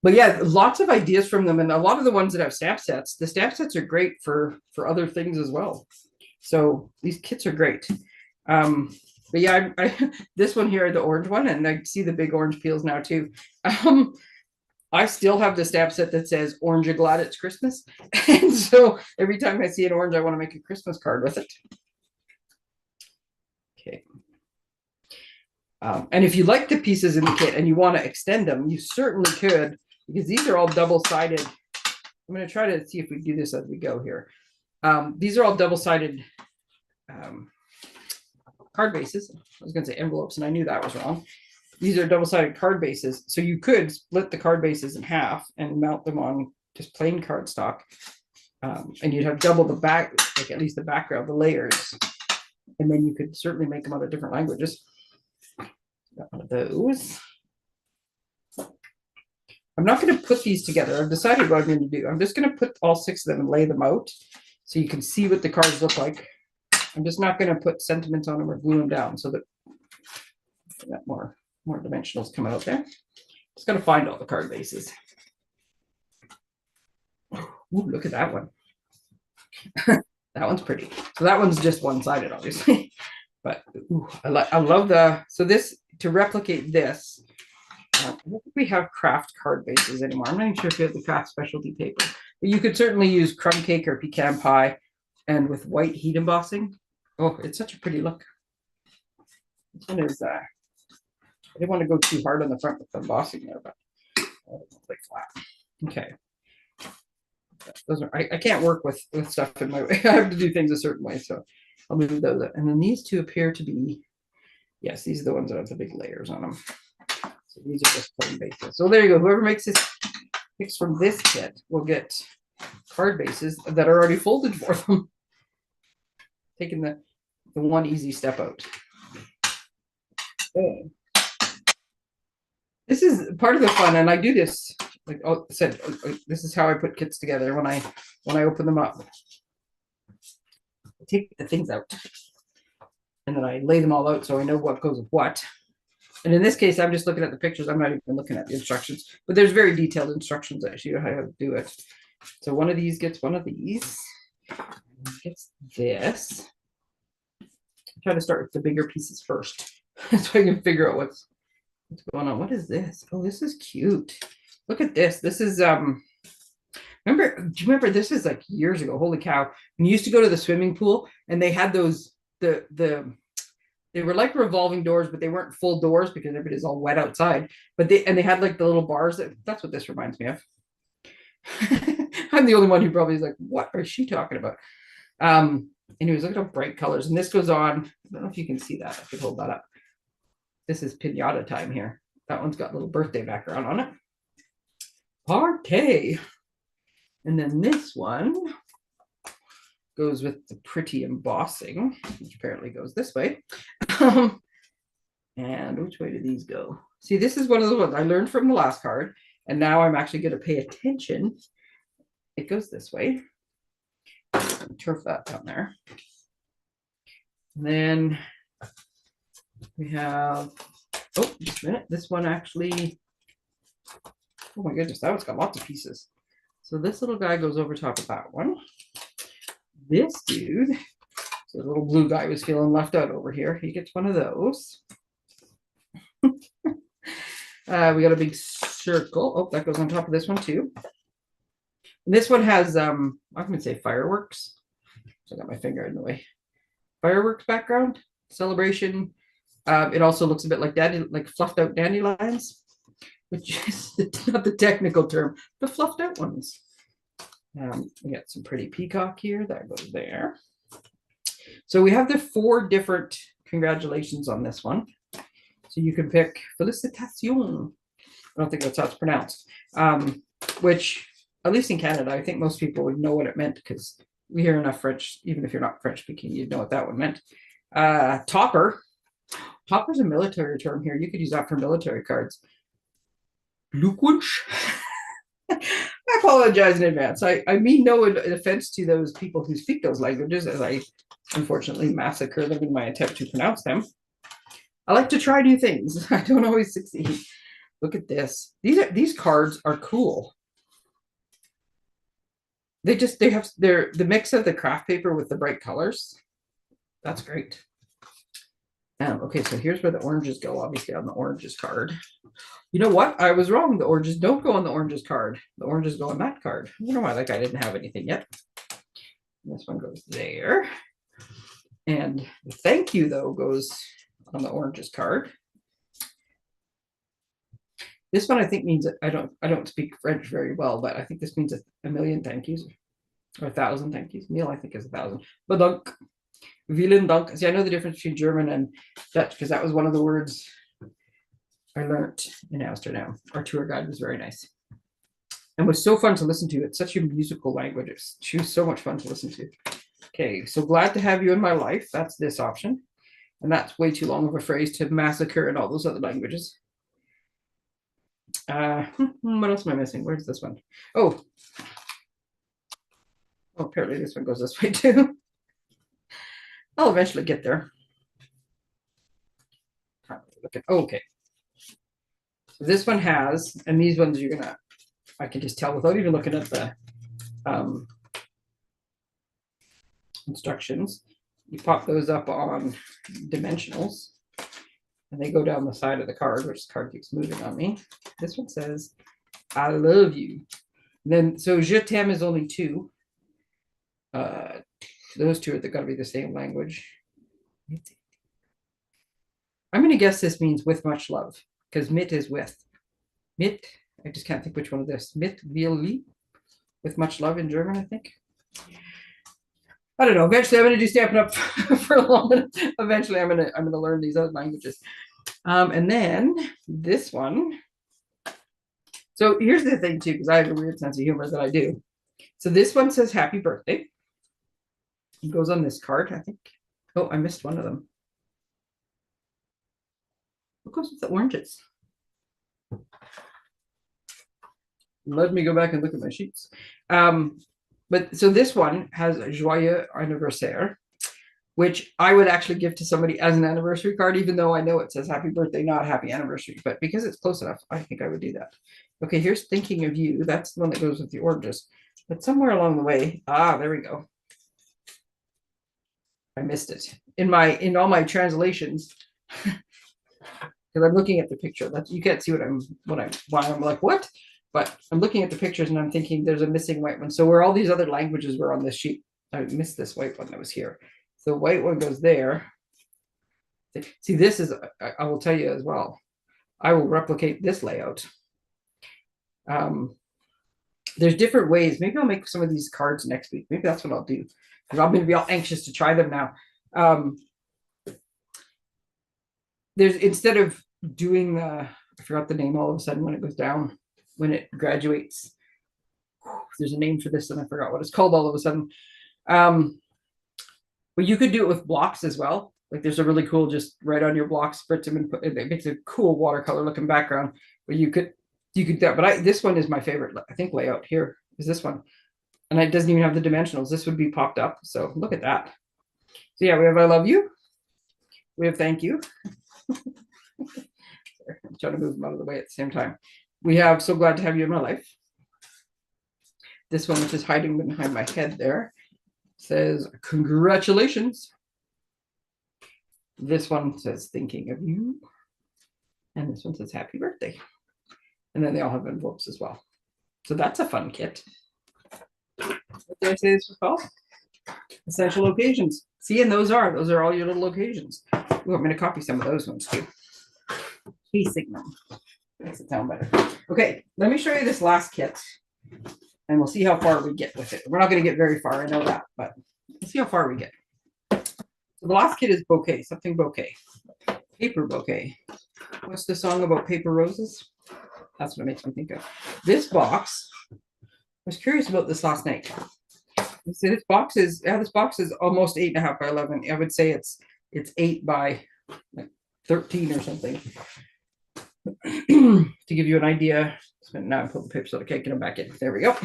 But yeah, lots of ideas from them, and a lot of the ones that have stamp sets. The stamp sets are great for other things as well. So these kits are great. But yeah, this one here, the orange one, and I see the big orange peels now too. I still have the stamp set that says "Orange, glad it's Christmas," and so every time I see an orange, I want to make a Christmas card with it. Okay. And if you like the pieces in the kit and you want to extend them, you certainly could, because these are all double-sided. I'm going to try to see if we do this as we go here. These are all double-sided card bases. I was going to say envelopes, and I knew that was wrong. These are double-sided card bases, so you could split the card bases in half and mount them on just plain cardstock, and you'd have double the back, like at least the background, the layers, and then you could certainly make them out of different languages. Got one of those. I'm not going to put these together. I've decided what I'm going to do. I'm just going to put all 6 of them and lay them out so you can see what the cards look like. I'm just not going to put sentiments on them or glue them down so that more dimensionals come out there. Just got to find all the card bases. Ooh, look at that one. That one's pretty. So that one's just one-sided, obviously. But ooh, I love the, so this, to replicate this, I don't think we have craft card bases anymore. I'm not even sure if we have the craft specialty paper, but you could certainly use crumb cake or pecan pie, and with white heat embossing. Oh, it's such a pretty look. This one is, I didn't want to go too hard on the front with the embossing there, but like flat. Okay. Those are, I can't work with stuff in my way. I have to do things a certain way, so I'll move those up. And then these 2 appear to be, yes, these are the ones that have the big layers on them. So these are just plain bases. So there you go. Whoever makes this, picks from this kit will get card bases that are already folded for them. Taking the one easy step out. Okay. This is part of the fun, and I do this, like I said, this is how I put kits together when I open them up. I take the things out, and then I lay them all out so I know what goes with what. And in this case, I'm just looking at the pictures. I'm not even looking at the instructions, but there's very detailed instructions that show you how to do it. So one of these gets one of these, gets this. I'm trying to start with the bigger pieces first so I can figure out what's going on. What is this? Oh, this is cute. Look at this. This is do you remember this is like years ago? Holy cow. When you used to go to the swimming pool and they had those they were like revolving doors, but they weren't full doors because everybody's all wet outside. But they had like the little bars. That's what this reminds me of. I'm the only one who probably is like, what is she talking about? Anyways, look at how bright colors. And this goes on. I don't know if you can see that. I could hold that up. This is pinata time here. That one's got a little birthday background on it. Party. And then this one goes with the pretty embossing, which apparently goes this way. And which way do these go? See, this is one of the ones I learned from the last card, and now I'm actually going to pay attention. It goes this way. Turf that down there. And then we have, oh, just a minute. This one actually, oh my goodness, that one's got lots of pieces. So this little guy goes over top of that one. This dude, so the little blue guy was feeling left out over here. He gets one of those. We got a big circle. Oh, that goes on top of this one too. And this one has, I'm going to say fireworks. So I got my finger in the way. Fireworks background, celebration, It also looks a bit like fluffed out dandelions, which is not the technical term, the fluffed out ones. We got some pretty peacock here. That goes there. So we have the 4 different congratulations on this one. So you can pick Félicitations. I don't think that's how it's pronounced. Which, at least in Canada, I think most people would know what it meant because we hear enough French, even if you're not French speaking, you'd know what that one meant. Topper. Topper's a military term here. You could use that for military cards. Glückwunsch. I apologize in advance. I mean no offense to those people who speak those languages, as I unfortunately massacre them in my attempt to pronounce them. I like to try new things. I don't always succeed. Look at this. These cards are cool. They're the mix of the craft paper with the bright colors. That's great. Okay, so here's where the oranges go, obviously on the oranges card. You know what? I was wrong. The oranges don't go on the oranges card. The oranges go on that card. I don't know why that guy didn't have anything yet. This one goes there. And the thank you, though, goes on the oranges card. This one I think means I don't speak French very well, but I think this means a million thank yous or 1,000 thank yous. Neil, I think, is 1,000. Bedankt. Vielen Dank. See, I know the difference between German and Dutch because that was one of the words I learned in Amsterdam. Our tour guide was very nice and was so fun to listen to. It's such a musical language. She was so much fun to listen to. Okay, so glad to have you in my life. That's this option. And that's way too long of a phrase to massacre in all those other languages. What else am I missing? Where's this one? Oh, apparently this one goes this way too. I'll eventually get there. Okay. So this one has, and these ones I can just tell without even looking at the instructions. You pop those up on dimensionals and they go down the side of the card, which the card keeps moving on me. This one says, I love you. And then, so je t'aime is only 2. Those 2 are got to be the same language. I'm going to guess this means with much love because mit is with. Mit, I just can't think which one of this. Mit will lieb, with much love in German, I think. I don't know. Eventually, I'm going to do Stampin' Up for a long time. Eventually, I'm going to learn these other languages. And then this one. So here's the thing too, because I have a weird sense of humor that I do. So this one says happy birthday. It goes on this card, I think. Oh, I missed one of them. What goes with the oranges? Let me go back and look at my sheets. But so this one has a joyeux anniversaire, which I would actually give to somebody as an anniversary card, even though I know it says happy birthday, not happy anniversary. But because it's close enough, I think I would do that. Okay, here's thinking of you. That's the one that goes with the oranges. But somewhere along the way, there we go. I missed it. In all my translations, because I'm looking at the picture. You can't see why I'm like, what? But I'm looking at the pictures and I'm thinking there's a missing white one. So where all these other languages were on this sheet, I missed this white one that was here. So the white one goes there. See, this is, I will tell you as well, I will replicate this layout. There's different ways. Maybe I'll make some of these cards next week. Maybe that's what I'll do. Because I'm going to be all anxious to try them now. Instead of doing I forgot the name all of a sudden when it goes down, when it graduates. There's a name for this and I forgot what it's called all of a sudden. But you could do it with blocks as well. Like there's a really cool, just write on your blocks, spritz them and it makes a cool watercolor looking background. But you could but this one is my favorite, I think, layout here is this one. And it doesn't even have the dimensionals. This would be popped up. So look at that. So yeah, we have I love you. We have thank you. Sorry, I'm trying to move them out of the way at the same time. We have so glad to have you in my life. This one, which is hiding behind my head there, says congratulations. This one says thinking of you. And this one says happy birthday. And then they all have envelopes as well. So that's a fun kit. What did I say this was called? Essential occasions. See, and those are all your little occasions. Ooh, I'm going to copy some of those ones too. Piecing them makes it sound better. Okay, let me show you this last kit, and we'll see how far we get with it. We're not going to get very far, I know that, but we'll see how far we get. So the last kit is bouquet, something bouquet, paper bouquet. What's the song about paper roses? That's what it makes me think of. This box, I was curious about this last night. So this box is almost 8.5 by 11. I would say it's 8 by like 13 or something. To give you an idea. So now I'm putting the paper so I can't get them back in. There we go.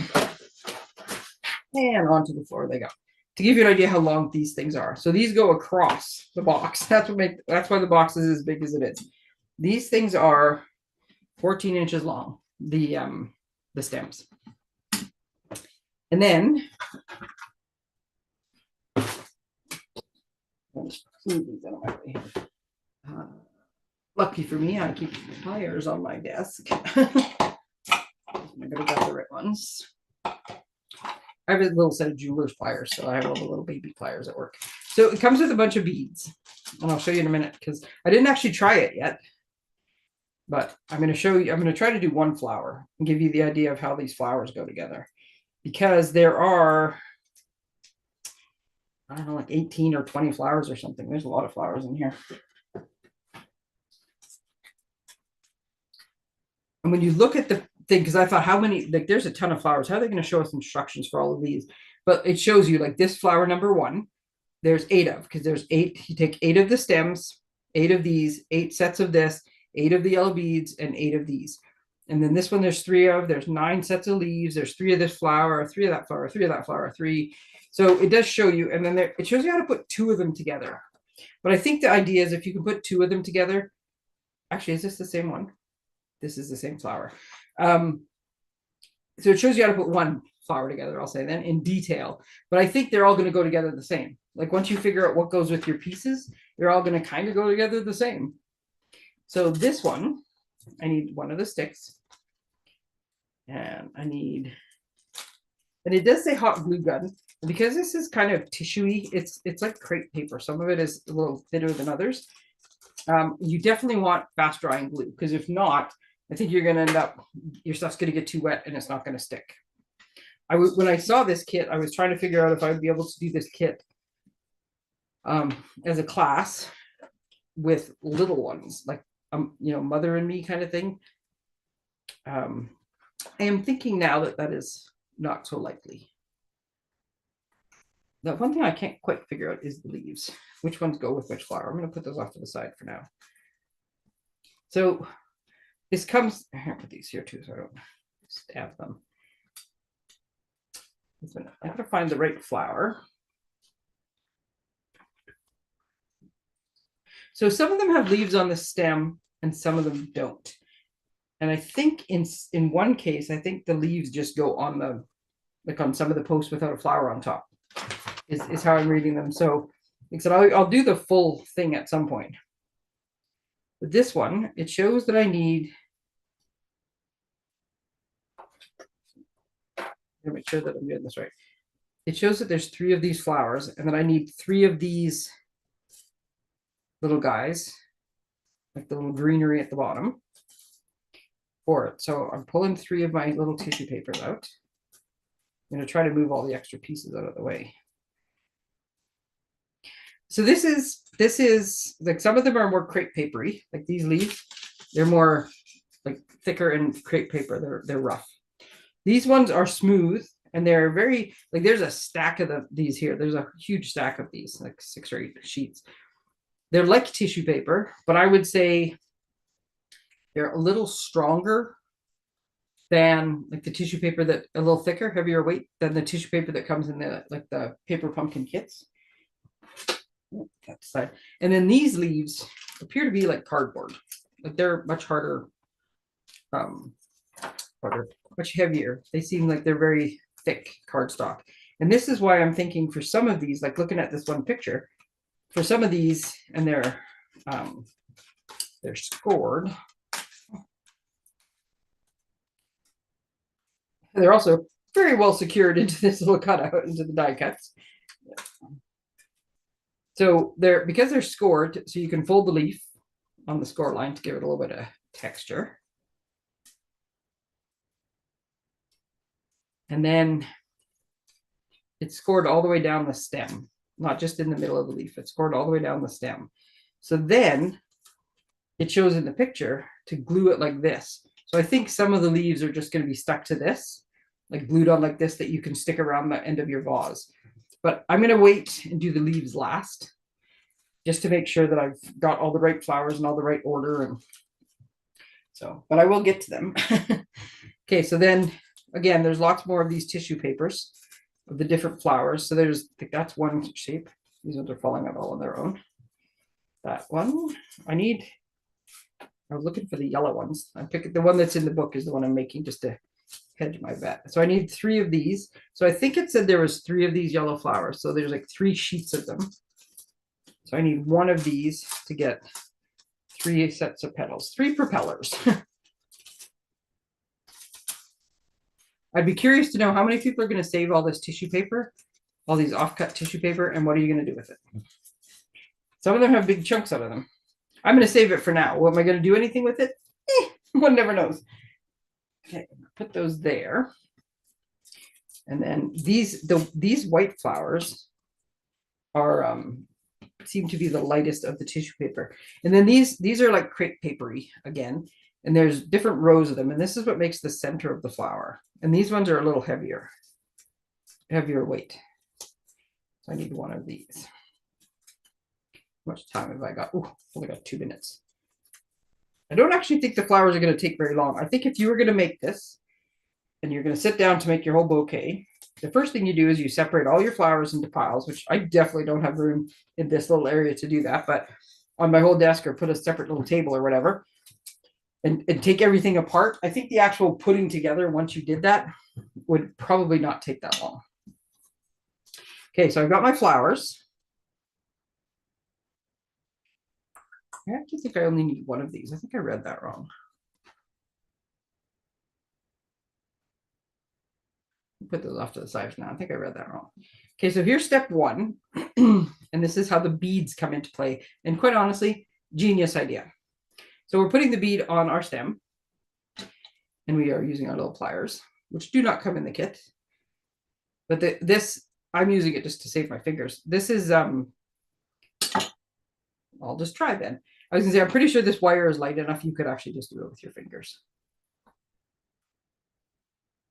And onto the floor they go. To give you an idea how long these things are. So these go across the box. That's why the box is as big as it is. These things are 14 inches long, the stems. And then lucky for me, I keep pliers on my desk. I gotta get the right ones. I have a little set of jeweler's pliers, so I have all the little baby pliers at work. So it comes with a bunch of beads, and I'll show you in a minute because I didn't actually try it yet. But I'm going to show you, I'm going to try to do one flower and give you the idea of how these flowers go together. Because there are, I don't know, like 18 or 20 flowers or something. There's a lot of flowers in here. And when you look at the thing, because I thought how many, like there's a ton of flowers. How are they going to show us instructions for all of these? But it shows you like this flower number 1, there's 8 of, because there's 8, you take 8 of the stems, 8 of these, 8 sets of this, 8 of the yellow beads, and 8 of these. And then this one, there's 3 of, there's 9 sets of leaves, there's 3 of this flower, 3 of that flower, 3 of that flower, 3. So it does show you, and then there, it shows you how to put 2 of them together. But I think the idea is if you can put 2 of them together, actually, is this the same one? This is the same flower. So it shows you how to put 1 flower together, I'll say then, in detail. But I think they're all going to go together the same. Like once you figure out what goes with your pieces, they're all going to kind of go together the same. So this one, I need 1 of the sticks. And I need, and it does say hot glue gun. And because this is kind of tissuey, it's like crepe paper. Some of it is a little thinner than others. You definitely want fast drying glue, because if not, I think you're going to end up, your stuff's going to get too wet and it's not going to stick. When I saw this kit, I was trying to figure out if I would be able to do this kit as a class with little ones, like you know, mother and me kind of thing. I am thinking now that that is not so likely. The one thing I can't quite figure out is the leaves. Which ones go with which flower? I'm going to put those off to the side for now. So this comes, I have to put these here too, so I don't stab them. I have to find the right flower. So some of them have leaves on the stem and some of them don't. And I think in one case, I think the leaves just go on the, like on some of the posts without a flower on top, is how I'm reading them. So like I said, I'll do the full thing at some point. But this one, it shows that I need, to make sure that I'm doing this right. It shows that there's 3 of these flowers, and then I need 3 of these little guys, like the little greenery at the bottom for it. So I'm pulling 3 of my little tissue papers out. I'm going to try to move all the extra pieces out of the way. So this is like, some of them are more crepe papery, like these leaves. They're more like thicker and crepe paper. They're rough. These ones are smooth, and they're very, like there's a stack of these here. There's a huge stack of these, like 6 or 8 sheets. They're like tissue paper, but I would say they're a little stronger than like the tissue paper, that a little thicker, heavier weight than the tissue paper that comes in the, like the paper pumpkin kits. That side. And then these leaves appear to be like cardboard. Like they're much harder, much heavier. They seem like they're very thick cardstock. And this is why I'm thinking for some of these, like looking at this one picture, for some of these, and they're scored. And they're also very well secured into this little cutout, into the die cuts. So because they're scored, so you can fold the leaf on the score line to give it a little bit of texture. And then it's scored all the way down the stem, not just in the middle of the leaf. It's scored all the way down the stem. So then it shows in the picture to glue it like this. So I think some of the leaves are just going to be stuck to this, like glued on like this, that you can stick around the end of your vase. But I'm going to wait and do the leaves last, just to make sure that I've got all the right flowers in all the right order. And so, but I will get to them. Okay, so then again, there's lots more of these tissue papers of the different flowers. So there's, I think that's one shape. These ones are falling out all on their own. That one, I was looking for the yellow ones. I'm picking the one that's in the book is the one I'm making just to hedge my bet. So I need 3 of these. So I think it said there was 3 of these yellow flowers. So there's like 3 sheets of them. So I need 1 of these to get 3 sets of petals, 3 propellers. I'd be curious to know how many people are going to save all this tissue paper, all these offcut tissue paper, and what are you going to do with it? Some of them have big chunks out of them. I'm going to save it for now. What am I going to do anything with it? One never knows. Okay, put those there. And then these white flowers are seem to be the lightest of the tissue paper. And then these are like crepe papery again. And there's different rows of them. And this is what makes the center of the flower. And these ones are a little heavier weight. So I need 1 of these. How much time have I got? Oh, only got 2 minutes. I don't actually think the flowers are going to take very long. I think if you were going to make this and you're going to sit down to make your whole bouquet, the first thing you do is you separate all your flowers into piles, which I definitely don't have room in this little area to do that, but on my whole desk or put a separate little table or whatever, and take everything apart. I think the actual putting together, once you did that, would probably not take that long. Okay, so I've got my flowers. I actually think I only need 1 of these. I think I read that wrong. Put those off to the side now. I think I read that wrong. Okay, so here's step 1. And this is how the beads come into play. And quite honestly, genius idea. So we're putting the bead on our stem. And we are using our little pliers, which do not come in the kit. But this, I'm using it just to save my fingers. This is, I'll just try then. I was gonna say, I'm pretty sure this wire is light enough. You could actually just do it with your fingers.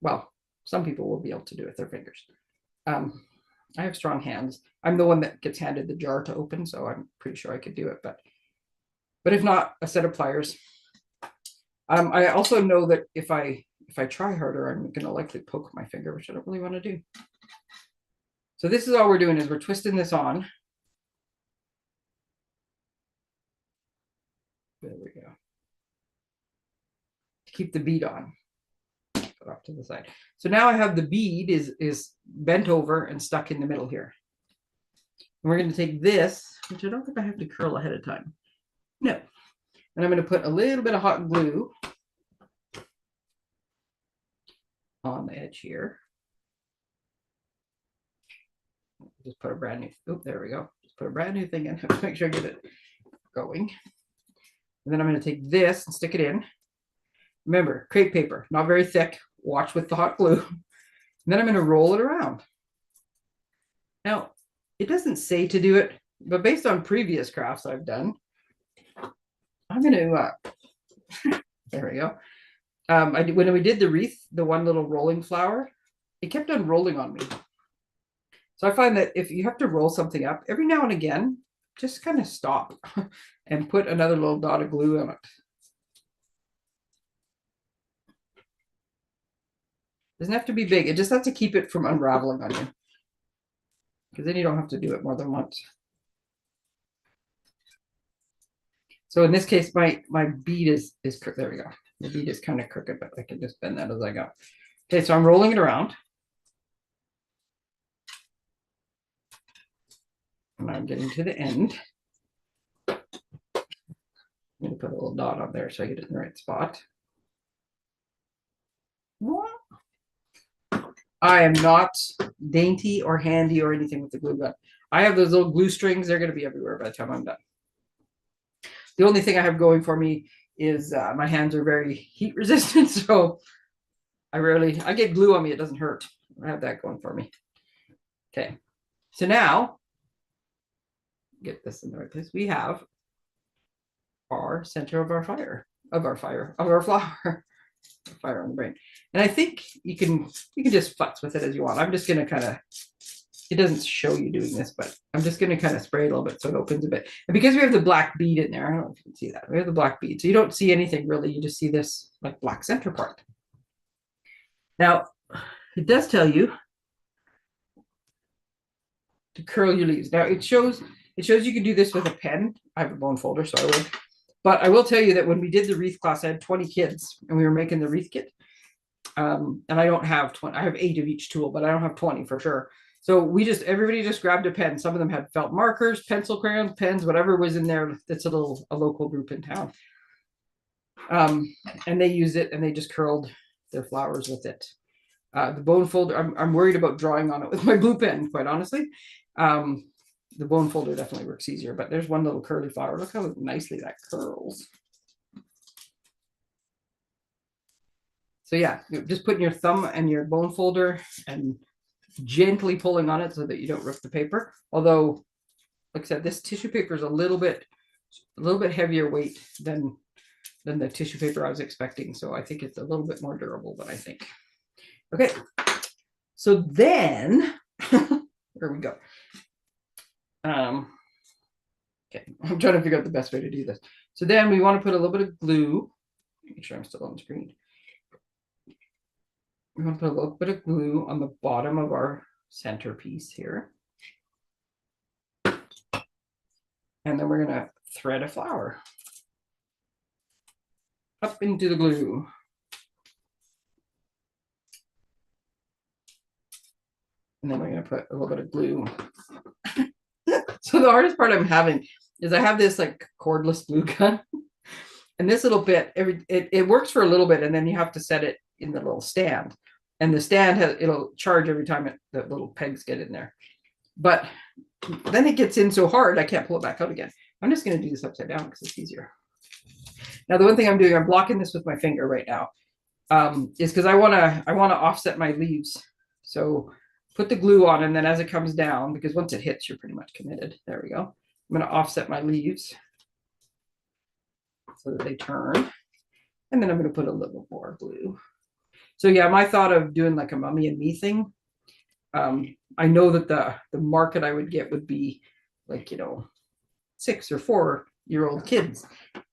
Well, some people will be able to do it with their fingers. I have strong hands. I'm the one that gets handed the jar to open, so I'm pretty sure I could do it. But if not, a set of pliers. I also know that if I try harder, I'm going to likely poke my finger, which I don't really want to do. So this is all we're doing is we're twisting this on. There we go. To keep the bead on. Put off to the side. So now I have the bead is bent over and stuck in the middle here. And we're going to take this, which I don't think I have to curl ahead of time. No. And I'm going to put a little bit of hot glue on the edge here. Just put a brand new, oh, there we go. Just put a brand new thing in. Have to make sure I get it going. And then I'm going to take this and stick it in. Remember, crepe paper, not very thick. Watch with the hot glue. And then I'm going to roll it around. Now, it doesn't say to do it, but based on previous crafts I've done, I'm going to, there we go. When we did the wreath, the one little rolling flower, it kept on rolling on me. So I find that if you have to roll something up, every now and again, just kind of stop and put another little dot of glue on it. Doesn't have to be big. It just has to keep it from unraveling on you. Because then you don't have to do it more than once. So in this case, my bead is there we go. The bead is kind of crooked, but I can just bend that as I go. Okay, so I'm rolling it around. And I'm getting to the end. I'm going to put a little dot on there so I get it in the right spot. I am not dainty or handy or anything with the glue gun. I have those little glue strings. They're going to be everywhere by the time I'm done. The only thing I have going for me is my hands are very heat resistant. So I get glue on me. It doesn't hurt. I have that going for me. Okay. So now, get this in the right place. We have our center of our flower. Fire on the brain. And I think you can just futz with it as you want. I'm just going to kind of, it doesn't show you doing this, but I'm just going to kind of spray a little bit so it opens a bit. And because we have the black bead in there, I don't know if you can see that. We have the black bead. So you don't see anything really. You just see this like black center part. Now, it does tell you to curl your leaves. Now it shows you can do this with a pen. I have a bone folder, so I would. But I will tell you that when we did the wreath class, I had 20 kids and we were making the wreath kit. And I don't have 20, I have 8 of each tool, but I don't have 20 for sure. So everybody just grabbed a pen. Some of them had felt markers, pencil crayons, pens, whatever was in there. That's a local group in town. And they used it and they just curled their flowers with it. The bone folder, I'm worried about drawing on it with my blue pen, quite honestly. The bone folder definitely works easier, but there's one little curly flower. Look how nicely that curls. So yeah, just putting your thumb and your bone folder and gently pulling on it so that you don't rip the paper. Although, like I said, this tissue paper is a little bit heavier weight than the tissue paper I was expecting. So I think it's a little bit more durable than I think. Okay, so then, there we go. Okay, I'm trying to figure out the best way to do this. So then we want to put a little bit of glue. Make sure I'm still on the screen. We're going to put a little bit of glue on the bottom of our centerpiece here. And then we're going to thread a flower up into the glue. And then we're going to put a little bit of glue. So the hardest part I'm having is I have this like cordless glue gun. And this little bit, it works for a little bit, and then you have to set it in the little stand. And the stand it'll charge every time the little pegs get in there. But then it gets in so hard I can't pull it back out again. I'm just going to do this upside down because it's easier. Now the one thing I'm doing, I'm blocking this with my finger right now, is because I want to offset my leaves. So put the glue on, and then as it comes down, because once it hits, you're pretty much committed. There we go. I'm going to offset my leaves so that they turn. And then I'm going to put a little more glue. So yeah, my thought of doing like a Mummy and Me thing, I know that the market I would get would be like, 6 or 4-year-old kids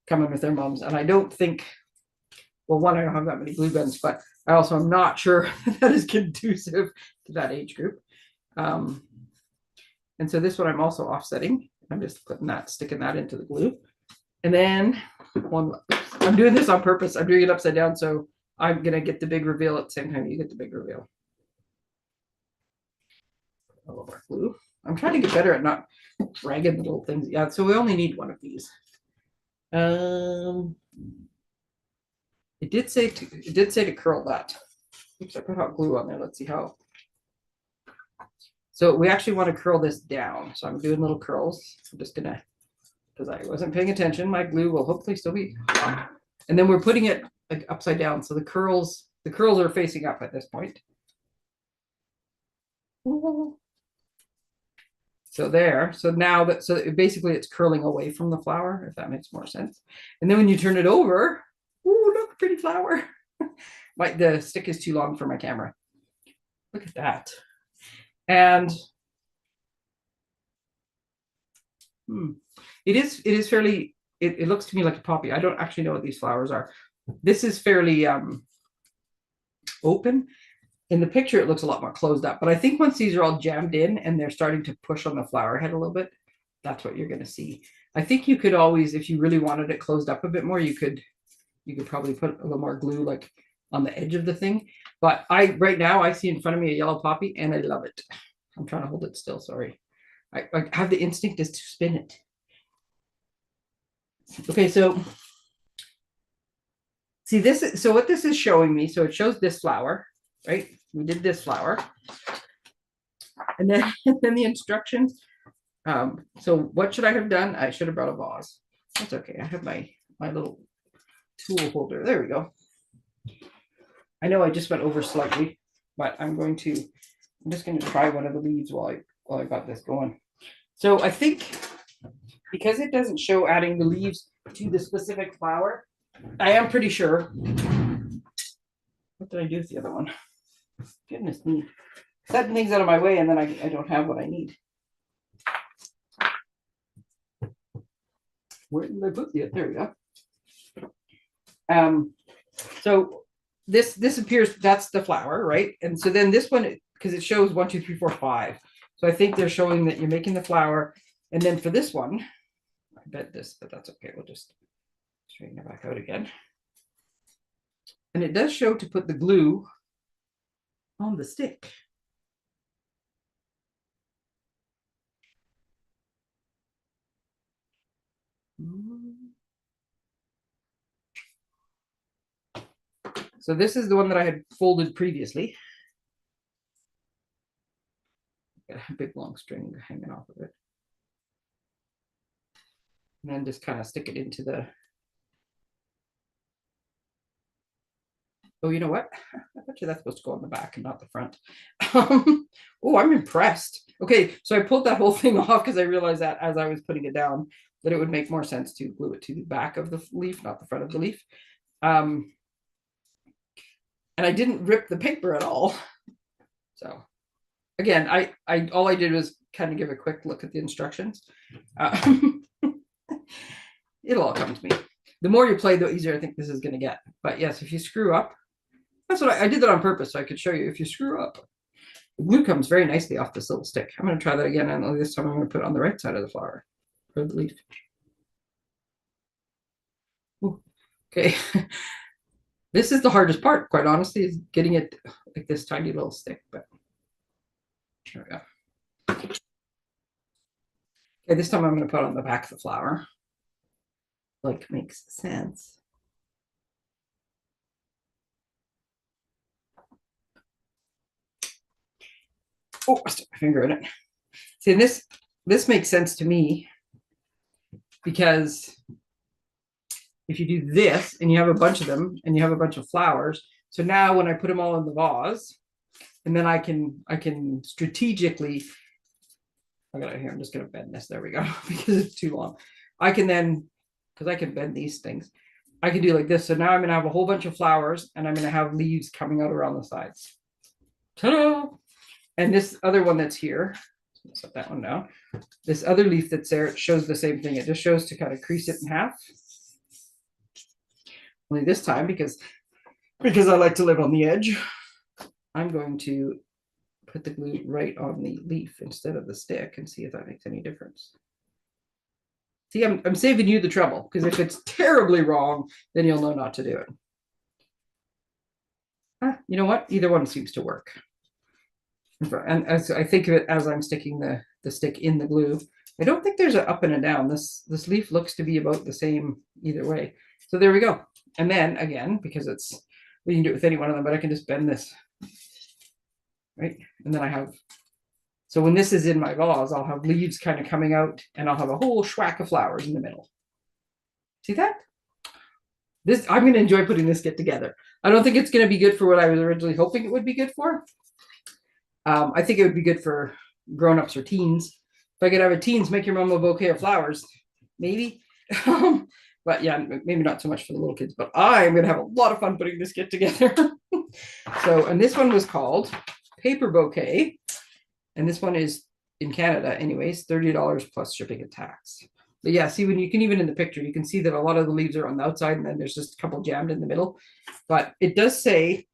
coming with their moms. And I don't think, well, one, I don't have that many glue guns, but I also am not sure that is conducive to that age group. And so this one I'm also offsetting. I'm just sticking that into the glue. And then I'm doing this on purpose. I'm doing it upside down, so I'm going to get the big reveal at the same time you get the big reveal. A little more glue. I'm trying to get better at not dragging the little things. Yeah, so we only need one of these. It did say to curl that. Oops, I put hot glue on there. Let's see how. So we actually want to curl this down. So I'm doing little curls. I'm just gonna, because I wasn't paying attention, my glue will hopefully still be on. And then we're putting it like upside down. So the curls are facing up at this point. So there. So now basically it's curling away from the flower, if that makes more sense. And then when you turn it over, ooh, look, pretty flower. The stick is too long for my camera. Look at that. And it is fairly, it looks to me like a poppy. I don't actually know what these flowers are. This is fairly open. In the picture, it looks a lot more closed up, but I think once these are all jammed in and they're starting to push on the flower head a little bit, that's what you're going to see. I think you could always, if you really wanted it closed up a bit more, you could probably put a little more glue like on the edge of the thing. But right now I see in front of me a yellow poppy and I love it. I'm trying to hold it still. Sorry. I have the instinct is to spin it. Okay, so see this. So what this is showing me, so it shows this flower, right? we did this flower. And then, and then the instructions. So what should I have done? I should have brought a vase. That's okay. I have my little tool holder. There we go. I know I just went over slightly, but I'm just going to try one of the leaves while I got this going. So I think because it doesn't show adding the leaves to the specific flower, I am pretty sure. What did I do with the other one? Goodness me. Setting things out of my way and then I don't have what I need. Where did I put it? There we go. So this appears, that's the flower, right? And so then this one, because it shows 1, 2, 3, 4, 5. So I think they're showing that you're making the flower. And then for this one, I bet this, but that's okay. We'll just straighten it back out again. And it does show to put the glue on the stick. So this is the one that I had folded previously. Got a big long string hanging off of it. And then just kind of stick it into the. Oh, you know what? I bet you that's supposed to go on the back and not the front. Oh, I'm impressed. Okay, so I pulled that whole thing off because I realized that as I was putting it down, that it would make more sense to glue it to the back of the leaf, not the front of the leaf. And I didn't rip the paper at all. So again, I all I did was kind of give a quick look at the instructions. It'll all come to me. The more you play, the easier I think this is going to get. But yes, if you screw up, that's what I did that on purpose so I could show you. If you screw up, the glue comes very nicely off this little stick. I'm going to try that again, and this time I'm going to put it on the right side of the flower or the leaf. Ooh, okay. This is the hardest part, quite honestly, is getting it like this tiny little stick. But there we go. Okay, this time I'm going to put it on the back of the flower. Like makes sense. Oh, I stuck my finger in it. See, this makes sense to me because if you do this and you have a bunch of them and you have a bunch of flowers, so now when I put them all in the vase, and then I can strategically, I got it here. I'm just going to bend this. There we go, because it's too long. I can then, because I can bend these things, I can do like this. So now I'm going to have a whole bunch of flowers and I'm going to have leaves coming out around the sides. Ta-da! And this other one that's here, set that one down. This other leaf that's there, it shows the same thing. It just shows to kind of crease it in half. Only this time, because I like to live on the edge, I'm going to put the glue right on the leaf instead of the stick and see if that makes any difference. See, I'm saving you the trouble, because if it's terribly wrong, then you'll know not to do it. You know what? Either one seems to work. And as I think of it as I'm sticking the stick in the glue, I don't think there's an up and a down. This leaf looks to be about the same either way. So there we go. And then again, because we can do it with any one of them, but I can just bend this, right? And then I have, so when this is in my vase, I'll have leaves kind of coming out and I'll have a whole schwack of flowers in the middle. See that? I'm going to enjoy putting this kit together. I don't think it's going to be good for what I was originally hoping it would be good for. I think it would be good for grown-ups or teens. If I could have a teens make your mom a bouquet of flowers, maybe. But yeah, maybe not so much for the little kids, but I'm going to have a lot of fun putting this kit together. So, and this one was called Paper Bouquet. And this one is in Canada anyways, $30 plus shipping and tax. But yeah, see, when you can, even in the picture, you can see that a lot of the leaves are on the outside and then there's just a couple jammed in the middle. But it does say,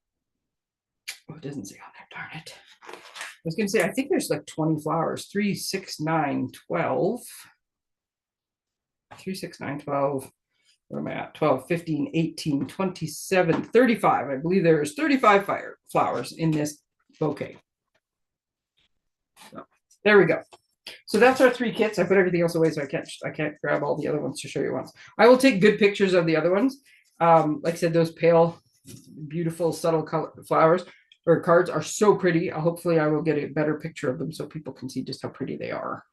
oh, it doesn't say on there, darn it. I was going to say, I think there's like 20 flowers, 3, 6, 9, 12. 3, 6, 9, 12. Where am I at? 12, 15, 18, 27, 35. I believe there's 35 flowers in this bouquet. So there we go. So that's our 3 kits. I put everything else away, so I can't grab all the other ones to show you once. I will take good pictures of the other ones. Like I said, those pale, beautiful, subtle color flowers. or cards are so pretty. Hopefully I will get a better picture of them so people can see just how pretty they are.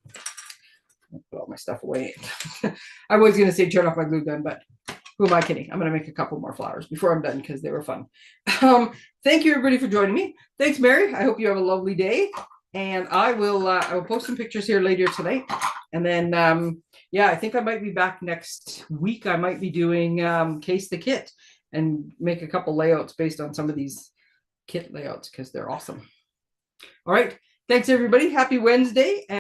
I'll put all my stuff away. I was going to say turn off my glue gun, but who am I kidding? I'm going to make a couple more flowers before I'm done because they were fun. Thank you everybody for joining me. Thanks, Mary. I hope you have a lovely day. And I will post some pictures here later tonight. And then, yeah, I think I might be back next week. I might be doing Case the Kit and make a couple layouts based on some of these kit layouts because they're awesome. All right. Thanks, everybody. Happy Wednesday.